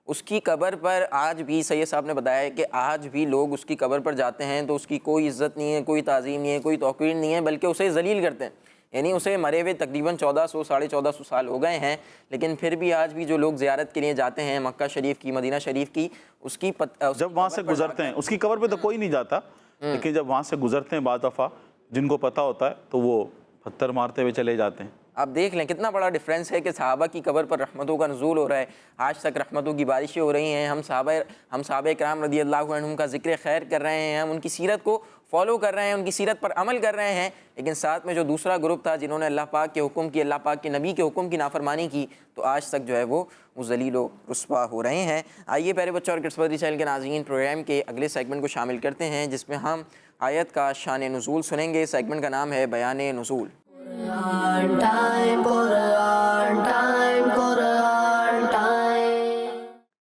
اس کی قبر پر آج بھی سید صاحب نے بتایا ہے کہ آج بھی لوگ اس کی قبر پر جاتے ہیں تو اس کی کوئی عزت نہیں ہے، کوئی تعظیم نہیں ہے، کوئی توقیر نہیں ہے، بلکہ اسے ذلیل کرتے ہیں۔ یعنی اسے مرے ہوئے تقریباً 1400 ساڑھے 1400 سال ہو گئے ہیں، لیکن پھر بھی آج بھی جو لوگ زیارت کے لیے جاتے ہیں مکہ شریف کی، مدینہ شریف کی، اس کی جب وہاں سے گزرتے ہیں، اس کی قبر پہ تو کوئی نہیں جاتا، لیکن جب وہاں سے گزرتے ہیں بعض دفعہ جن کو پتہ ہوتا ہے تو وہ پتھر مارتے ہوئے چلے جاتے ہیں۔ آپ دیکھ لیں کتنا بڑا ڈفرینس ہے کہ صحابہ کی قبر پر رحمتوں کا نزول ہو رہا ہے، آج تک رحمتوں کی بارشیں ہو رہی ہیں، ہم صحابہ کرام رضی اللہ عنہم کا ذکر خیر کر رہے ہیں، ہم ان کی سیرت کو فالو کر رہے ہیں، ان کی سیرت پر عمل کر رہے ہیں، لیکن ساتھ میں جو دوسرا گروپ تھا جنہوں نے اللہ پاک کے حکم کی، اللہ پاک کے نبی کے حکم کی نافرمانی کی، تو آج تک جو ہے وہ ذلیل و رسوا ہو رہے ہیں۔ آئیے پیارے بچوں اور کڈس بدری چینل کے ناظرین، پروگرام کے اگلے سیگمنٹ کو شامل کرتے ہیں جس میں ہم آیت کا شان نزول سنیں گے۔ سیگمنٹ کا نام ہے بیان نزول۔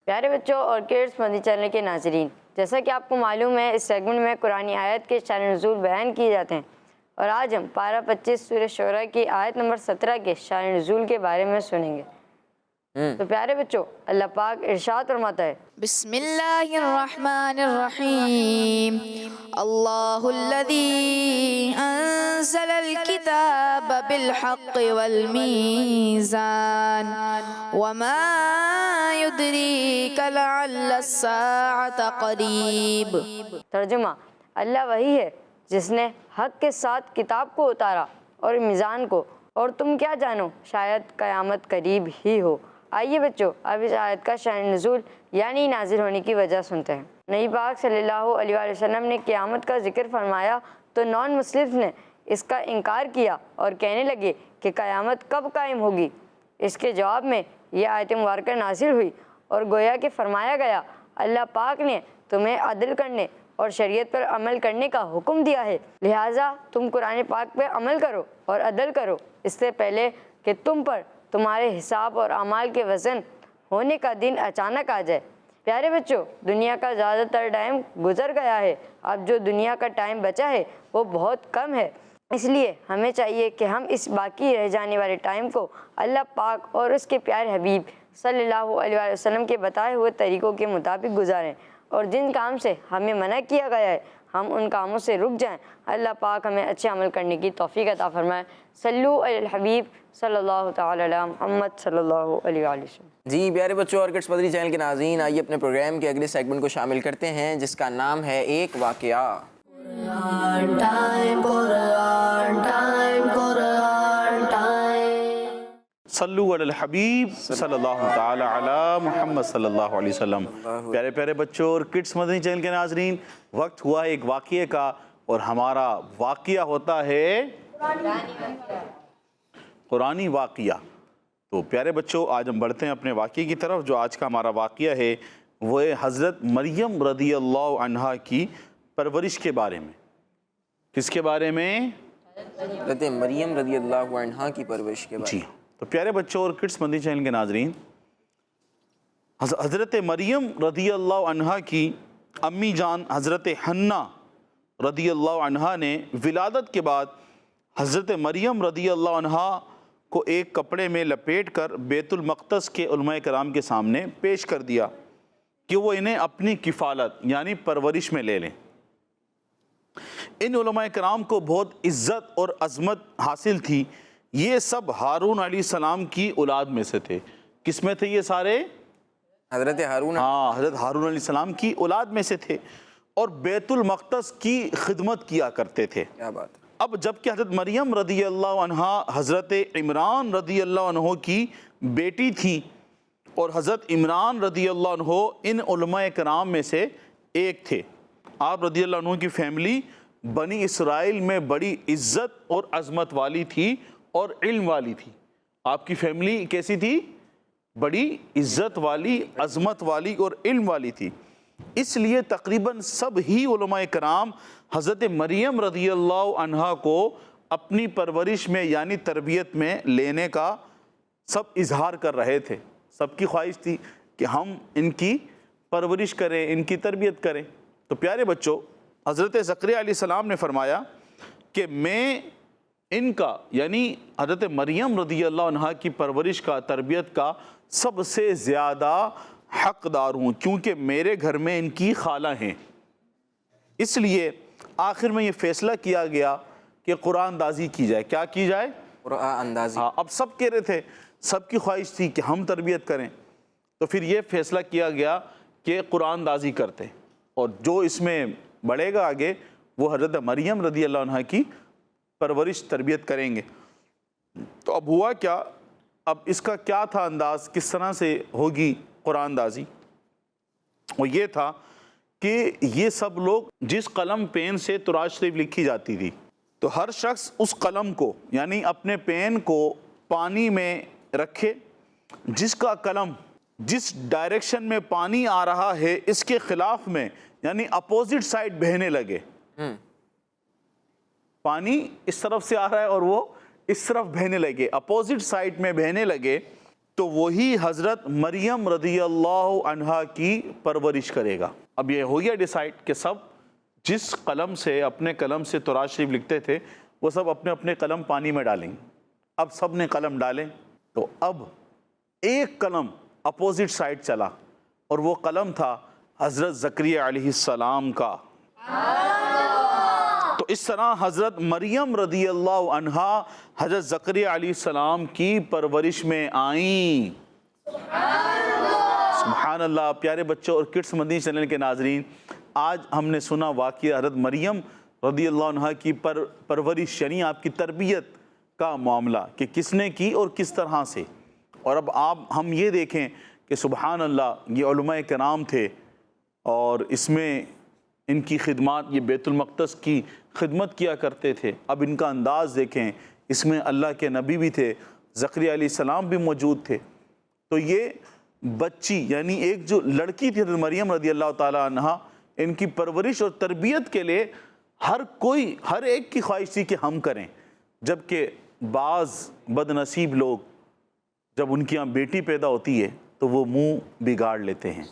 پیارے بچوں اور کڈس مدنی چینل کے ناظرین، جیسا کہ آپ کو معلوم ہے اس سیگمنٹ میں قرآن آیت کے شان نزول بیان کیے جاتے ہیں، اور آج ہم پارہ 25 سورہ شعراء کی آیت نمبر 17 کے شان نزول کے بارے میں سنیں گے۔ تو پیارے بچوں اللہ پاک ارشاد فرماتا ہے، بسم اللہ الرحمن الرحیم، اللہ الذی انزل الکتاب بالحق والمیزان وما یدریک لعل الساعة قریب۔ ترجمہ، اللہ وہی ہے جس نے حق کے ساتھ کتاب کو اتارا اور میزان کو، اور تم کیا جانو شاید قیامت قریب ہی ہو۔ آئیے بچوں اب اس آیت کا شان نزول یعنی نازل ہونے کی وجہ سنتے ہیں۔ نبی پاک صلی اللہ علیہ وآلہ وسلم نے قیامت کا ذکر فرمایا تو نان مسلم نے اس کا انکار کیا اور کہنے لگے کہ قیامت کب قائم ہوگی۔ اس کے جواب میں یہ آیت مبارکہ نازل ہوئی اور گویا کہ فرمایا گیا اللہ پاک نے تمہیں عدل کرنے اور شریعت پر عمل کرنے کا حکم دیا ہے، لہٰذا تم قرآن پاک پہ عمل کرو اور عدل کرو، اس سے پہلے کہ تم پر تمہارے حساب اور اعمال کے وزن ہونے کا دن اچانک آ جائے۔ پیارے بچوں، دنیا کا زیادہ تر ٹائم گزر گیا ہے، اب جو دنیا کا ٹائم بچا ہے وہ بہت کم ہے، اس لیے ہمیں چاہیے کہ ہم اس باقی رہ جانے والے ٹائم کو اللہ پاک اور اس کے پیارے حبیب صلی اللہ علیہ وآلہ وسلم کے بتائے ہوئے طریقوں کے مطابق گزاریں، اور جن کام سے ہمیں منع کیا گیا ہے ہم ان کاموں سے رک جائیں۔ اللہ پاک ہمیں اچھے عمل کرنے کی توفیق عطا فرمائے۔ صلو علی الحبیب صلی اللہ تعالی علی محمد صلی اللہ علیہ وآلہ وسلم۔ جی پیارے بچوں اور کڈس مدنی چینل کے ناظرین، آئیے اپنے پروگرام کے اگلے سیگمنٹ کو شامل کرتے ہیں جس کا نام ہے ایک واقعہ۔ صلو علی الحبیب صلی اللہ تعالی علی محمد صلی اللہ علیہ وسلم۔ پیارے پیارے بچوں اور کڈس مدنی چینل کے ناظرین، وقت ہوا ایک واقعے کا، اور ہمارا واقعہ ہوتا ہے قرآنی واقعہ۔ تو پیارے بچوں، آج ہم بڑھتے ہیں اپنے واقعے کی طرف۔ جو آج کا ہمارا واقعہ ہے وہ ہے حضرت مریم رضی اللہ عنہا کی پرورش کے بارے میں۔ کس کے بارے میں؟ حضرت مریم رضی اللہ عنہا کی پرورش کے بارے جی میں۔ تو پیارے بچوں اور کڈس مدنی چینل کے ناظرین، حضرت مریم رضی اللہ عنہا کی امی جان حضرت حنہ رضی اللہ عنہا نے ولادت کے بعد حضرت مریم رضی اللہ عنہا کو ایک کپڑے میں لپیٹ کر بیت المقدس کے علماء کرام کے سامنے پیش کر دیا کہ وہ انہیں اپنی کفالت یعنی پرورش میں لے لیں۔ ان علماء کرام کو بہت عزت اور عظمت حاصل تھی۔ یہ سب ہارون علیہ السلام کی اولاد میں سے تھے۔ کس میں تھے یہ سارے؟ حضرت ہارون۔ ہاں، حضرت ہارون علیہ السلام کی اولاد میں سے تھے اور بیت المقدس کی خدمت کیا کرتے تھے۔ کیا بات ہے۔ اب جب کہ حضرت مریم رضی اللہ عنہا حضرت عمران رضی اللہ عنہ کی بیٹی تھی، اور حضرت عمران رضی اللہ عنہ ان علماء کرام میں سے ایک تھے۔ آپ رضی اللہ عنہ کی فیملی بنی اسرائیل میں بڑی عزت اور عظمت والی تھی اور علم والی تھی۔ آپ کی فیملی کیسی تھی؟ بڑی عزت والی، عظمت والی اور علم والی تھی۔ اس لیے تقریباً سب ہی علماء کرام حضرت مریم رضی اللہ عنہا کو اپنی پرورش میں یعنی تربیت میں لینے کا سب اظہار کر رہے تھے۔ سب کی خواہش تھی کہ ہم ان کی پرورش کریں، ان کی تربیت کریں۔ تو پیارے بچوں، حضرت زکریا علیہ السلام نے فرمایا کہ میں ان کا یعنی حضرت مریم رضی اللہ عنہا کی پرورش کا، تربیت کا سب سے زیادہ حقدار ہوں، کیونکہ میرے گھر میں ان کی خالہ ہیں۔ اس لیے آخر میں یہ فیصلہ کیا گیا کہ قرآن اندازی کی جائے۔ کیا کی جائے؟ قرآن اندازی۔ ہاں، اب سب کہہ رہے تھے، سب کی خواہش تھی کہ ہم تربیت کریں، تو پھر یہ فیصلہ کیا گیا کہ قرآن اندازی کرتے، اور جو اس میں بڑھے گا آگے وہ حضرت مریم رضی اللہ عنہ کی پرورش تربیت کریں گے۔ تو اب ہوا کیا، اب اس کا کیا تھا انداز، کس طرح سے ہوگی قرآن اندازی؟ وہ یہ تھا کہ یہ سب لوگ جس قلم پین سے تراج شریف لکھی جاتی تھی، تو ہر شخص اس قلم کو یعنی اپنے پین کو پانی میں رکھے، جس کا قلم جس ڈائریکشن میں پانی آ رہا ہے اس کے خلاف میں یعنی اپوزٹ سائڈ بہنے لگے۔ پانی اس طرف سے آ رہا ہے اور وہ اس طرف بہنے لگے، اپوزٹ سائڈ میں بہنے لگے، تو وہی حضرت مریم رضی اللہ عنہا کی پرورش کرے گا۔ اب یہ ہو گیا ڈیسائیڈ کہ سب جس قلم سے اپنے قلم سے تراج شریف لکھتے تھے وہ سب اپنے اپنے قلم پانی میں ڈالیں گے۔ اب سب نے قلم ڈالیں، تو اب ایک قلم اپوزٹ سائڈ چلا، اور وہ قلم تھا حضرت زکریا علیہ السلام کا۔ تو اس طرح حضرت مریم رضی اللہ عنہا حضرت زکریا علیہ السلام کی پرورش میں آئیں۔ سبحان اللہ۔ پیارے بچوں اور کڈس مدنی چینل کے ناظرین، آج ہم نے سنا واقعہ حضرت مریم رضی اللہ عنہا کی پرورش یعنی آپ کی تربیت کا معاملہ کہ کس نے کی اور کس طرح سے۔ اور اب ہم یہ دیکھیں کہ سبحان اللہ، یہ علماء کرام تھے اور اس میں ان کی خدمات، یہ بیت المقدس کی خدمت کیا کرتے تھے۔ اب ان کا انداز دیکھیں، اس میں اللہ کے نبی بھی تھے، زکریا علیہ السلام بھی موجود تھے۔ تو یہ بچی یعنی ایک جو لڑکی تھی حضرت مریم رضی اللہ تعالی عنہا، ان کی پرورش اور تربیت کے لیے ہر ایک کی خواہش تھی کہ ہم کریں، جبکہ بعض بد نصیب لوگ جب ان کی یہاں بیٹی پیدا ہوتی ہے تو وہ منہ بگاڑ لیتے ہیں،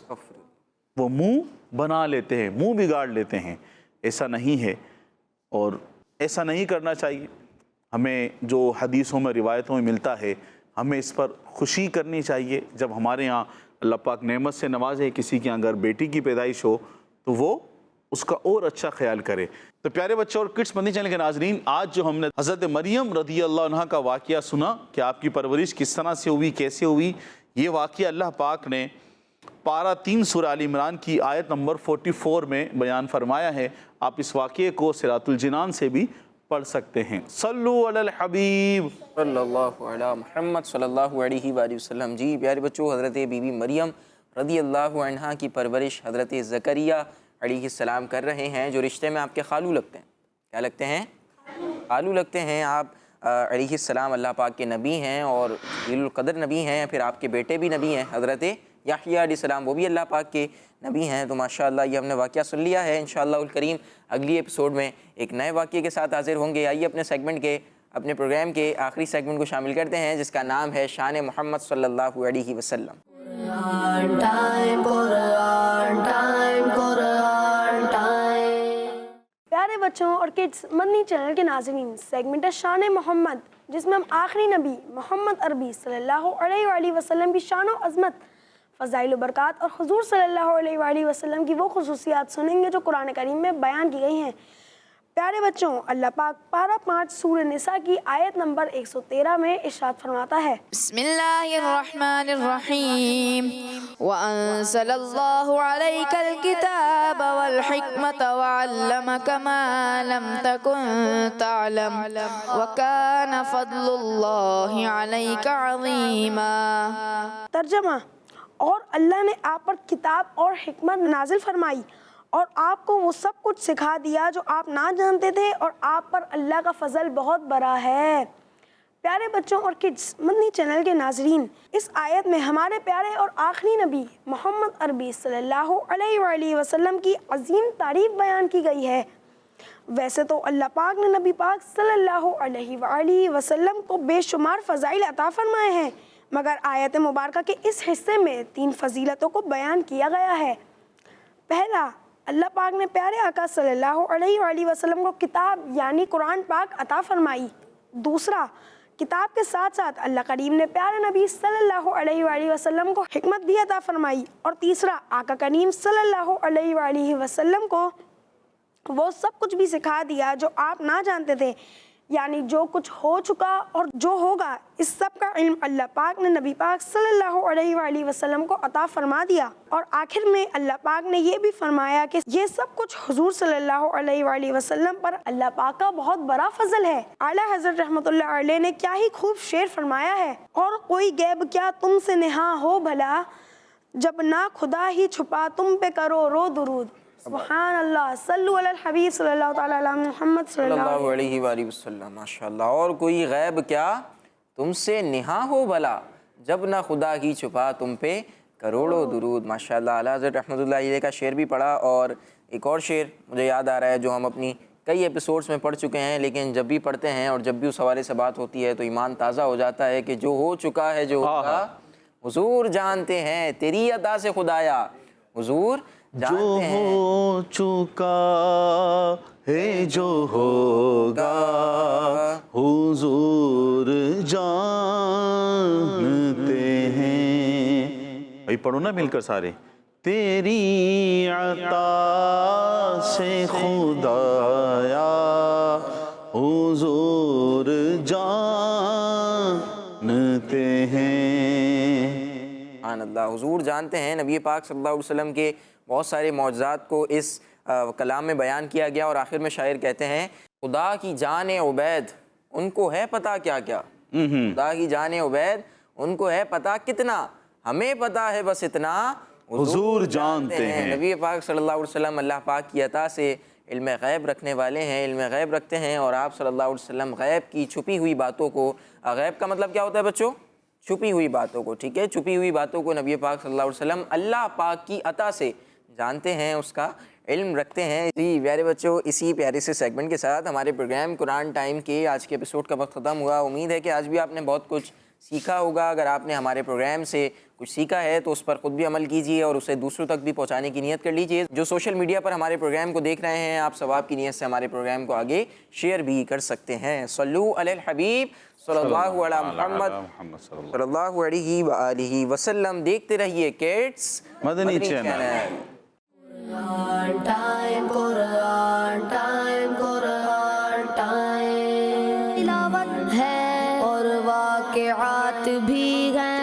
وہ منہ بنا لیتے ہیں، منہ بگاڑ لیتے ہیں. ایسا نہیں ہے اور ایسا نہیں کرنا چاہیے. ہمیں جو حدیثوں میں روایتوں میں ملتا ہے ہمیں اس پر خوشی کرنی چاہیے. جب ہمارے ہاں اللہ پاک نعمت سے نوازے، کسی کے اگر بیٹی کی پیدائش ہو تو وہ اس کا اور اچھا خیال کرے. تو پیارے بچوں اور کڈس مدنی چینل کے ناظرین، آج جو ہم نے حضرت مریم رضی اللہ عنہ کا واقعہ سنا کہ آپ کی پرورش کس طرح سے ہوئی، کیسے ہوئی، یہ واقعہ اللہ پاک نے پارہ 3 سورہ آل عمران کی آیت نمبر 44 میں بیان فرمایا ہے. آپ اس واقعے کو صراط الجنان سے بھی پڑھ سکتے ہیں. صلو علی الحبیب صلی اللہ علی محمد صلی اللہ علیہ وآلہ وسلم. جی پیارے بچوں، حضرت بی بی مریم رضی اللہ عنہا کی پرورش حضرت زکریا علیہ السلام کر رہے ہیں، جو رشتے میں آپ کے خالو لگتے ہیں. کیا لگتے ہیں؟ خالو لگتے ہیں. آپ علیہ السلام اللہ پاک کے نبی ہیں اور جلیل القدر نبی ہیں. پھر آپ کے بیٹے بھی نبی ہیں، حضرت یحییٰ علیہ السلام، وہ بھی اللہ پاک کے نبی ہیں. تو ماشاءاللہ یہ ہم نے واقعہ سن لیا ہے. انشاءاللہ الکریم اگلی ایپیسوڈ میں ایک نئے واقعے کے ساتھ حاضر ہوں گے. آئیے اپنے پروگرام کے آخری سیگمنٹ کو شامل کرتے ہیں، جس کا نام ہے شان محمد صلی اللہ علیہ وسلم. پیارے بچوں اور کڈس مدنی چینل کے ناظرین، سیگمنٹ ہے شان محمد، جس میں ہم آخری نبی محمد عربی صلی اللہ علیہ وآلہ وسلم کی شان و عظمت، فضائل و برکات اور حضور صلی اللہ علیہ وآلہ وسلم کی وہ خصوصیات سنیں گے جو قرآن کریم میں بیان کی گئی ہیں. پیارے بچوں، اللہ پاک پارہ 5 سورہ نساء کی آیت نمبر 113 میں ارشاد فرماتا ہے، بسم اللہ الرحمن الرحیم وَأَنزَلَ اللَّهُ عَلَيْكَ الْكِتَابَ وَالْحِكْمَةَ وَعَلَّمَكَ مَا لَمْ تَكُنْ تَعْلَمْ وَكَانَ فَضْلُ اللَّهِ عَلَيْكَ عَظِيمًا. ترجمہ: اور اللہ نے آپ پر کتاب اور حکمت نازل فرمائی اور آپ کو وہ سب کچھ سکھا دیا جو آپ نہ جانتے تھے، اور آپ پر اللہ کا فضل بہت بڑا ہے. پیارے بچوں اور کڈس مدنی چینل کے ناظرین، اس آیت میں ہمارے پیارے اور آخری نبی محمد عربی صلی اللہ علیہ وآلہ وسلم کی عظیم تعریف بیان کی گئی ہے. ویسے تو اللہ پاک نے نبی پاک صلی اللہ علیہ وآلہ وسلم کو بے شمار فضائل عطا فرمائے ہیں، مگر آیت مبارکہ کے اس حصے میں 3 فضیلتوں کو بیان کیا گیا ہے. پہلا، اللہ پاک نے پیارے آقا صلی اللہ علیہ وآلہ وسلم کو کتاب یعنی قرآن پاک عطا فرمائی. دوسرا، کتاب کے ساتھ ساتھ اللہ کریم نے پیارے نبی صلی اللہ علیہ وآلہ وسلم کو حکمت بھی عطا فرمائی. اور تیسرا، آقا کریم صلی اللہ علیہ وآلہ وسلم کو وہ سب کچھ بھی سکھا دیا جو آپ نہ جانتے تھے، یعنی جو کچھ ہو چکا اور جو ہوگا، اس سب کا علم اللہ پاک نے نبی پاک صلی اللہ علیہ وآلہ وسلم کو عطا فرما دیا. اور آخر میں اللہ پاک نے یہ بھی فرمایا کہ یہ سب کچھ حضور صلی اللہ علیہ وآلہ وسلم پر اللہ پاک کا بہت بڑا فضل ہے. اعلیٰ حضرت رحمۃ اللہ علیہ نے کیا ہی خوب شعر فرمایا ہے، اور کوئی غیب کیا تم سے نہاں ہو بھلا، جب نہ خدا ہی چھپا تم پہ کرو رو درود. سبحان اللہ. صلو علی الحبیب صلی اللہ تعالی علی محمد صلی اللہ علیہ وآلہ وسلم. ماشاءاللہ. اور کوئی غیب کیا تم سے نہاں ہو بھلا، جب نہ خدا ہی چھپا تم پہ کروڑوں درود. ماشاءاللہ. اعلیٰ حضرت رحمۃ اللہ علیہ کا شعر بھی پڑھا، اور ایک اور شعر مجھے یاد آ رہا ہے جو ہم اپنی کئی ایپیسوڈز میں پڑھ چکے ہیں، لیکن جب بھی پڑھتے ہیں اور جب بھی اس حوالے سے بات ہوتی ہے تو ایمان تازہ ہو جاتا ہے کہ جو ہو چکا ہے، جو ہوگا حضور جانتے ہیں، تیری عطا سے خدایا حضور جو ہو چکا ہے، جو ہوگا حضور جانتے ہیں. بھائی پڑھو نا مل کر سارے. تیری عطا سے خدایا حضور جانتے ہیں. سبحان اللہ. حضور جانتے ہیں. نبی پاک صلی اللہ علیہ وسلم کے بہت سارے معجزات کو اس کلام میں بیان کیا گیا، اور آخر میں شاعر کہتے ہیں، خدا کی جان عبید ان کو ہے پتہ کیا کیا. خدا کی جان عبید ان کو ہے پتہ کتنا، ہمیں پتہ ہے بس اتنا حضور جانتے ہیں. نبی پاک صلی اللہ علیہ وسلم اللہ پاک کی عطا سے علم غیب رکھنے والے ہیں، علم غیب رکھتے ہیں. اور آپ صلی اللہ علیہ وسلم غیب کی چھپی ہوئی باتوں کو، غیب کا مطلب کیا ہوتا ہے بچوں؟ چھپی ہوئی باتوں کو. ٹھیک ہے، چھپی ہوئی باتوں کو نبی پاک صلی اللہ علیہ وسلم اللہ پاک کی عطا سے جانتے ہیں، اس کا علم رکھتے ہیں. جی پیارے بچوں، اسی پیارے سے سیگمنٹ کے ساتھ ہمارے پروگرام قرآن ٹائم کے آج کے ایپیسوڈ کا وقت ختم ہوا. امید ہے کہ آج بھی آپ نے بہت کچھ سیکھا ہوگا. اگر آپ نے ہمارے پروگرام سے کچھ سیکھا ہے تو اس پر خود بھی عمل کیجیے اور اسے دوسروں تک بھی پہنچانے کی نیت کر لیجیے. جو سوشل میڈیا پر ہمارے پروگرام کو دیکھ رہے ہیں, آپ ثواب کی نیت سے ہمارے پروگرام کو آگے شیئر بھی کر سکتے ہیں. صلو علی الحبیب صلی اللہ علی محمد صلی اللہ علیہ وآلہ وسلم. دیکھتے رہیے کیڈس مدنی چینل. تلاوت ہے اور واقعات بھی ہیں.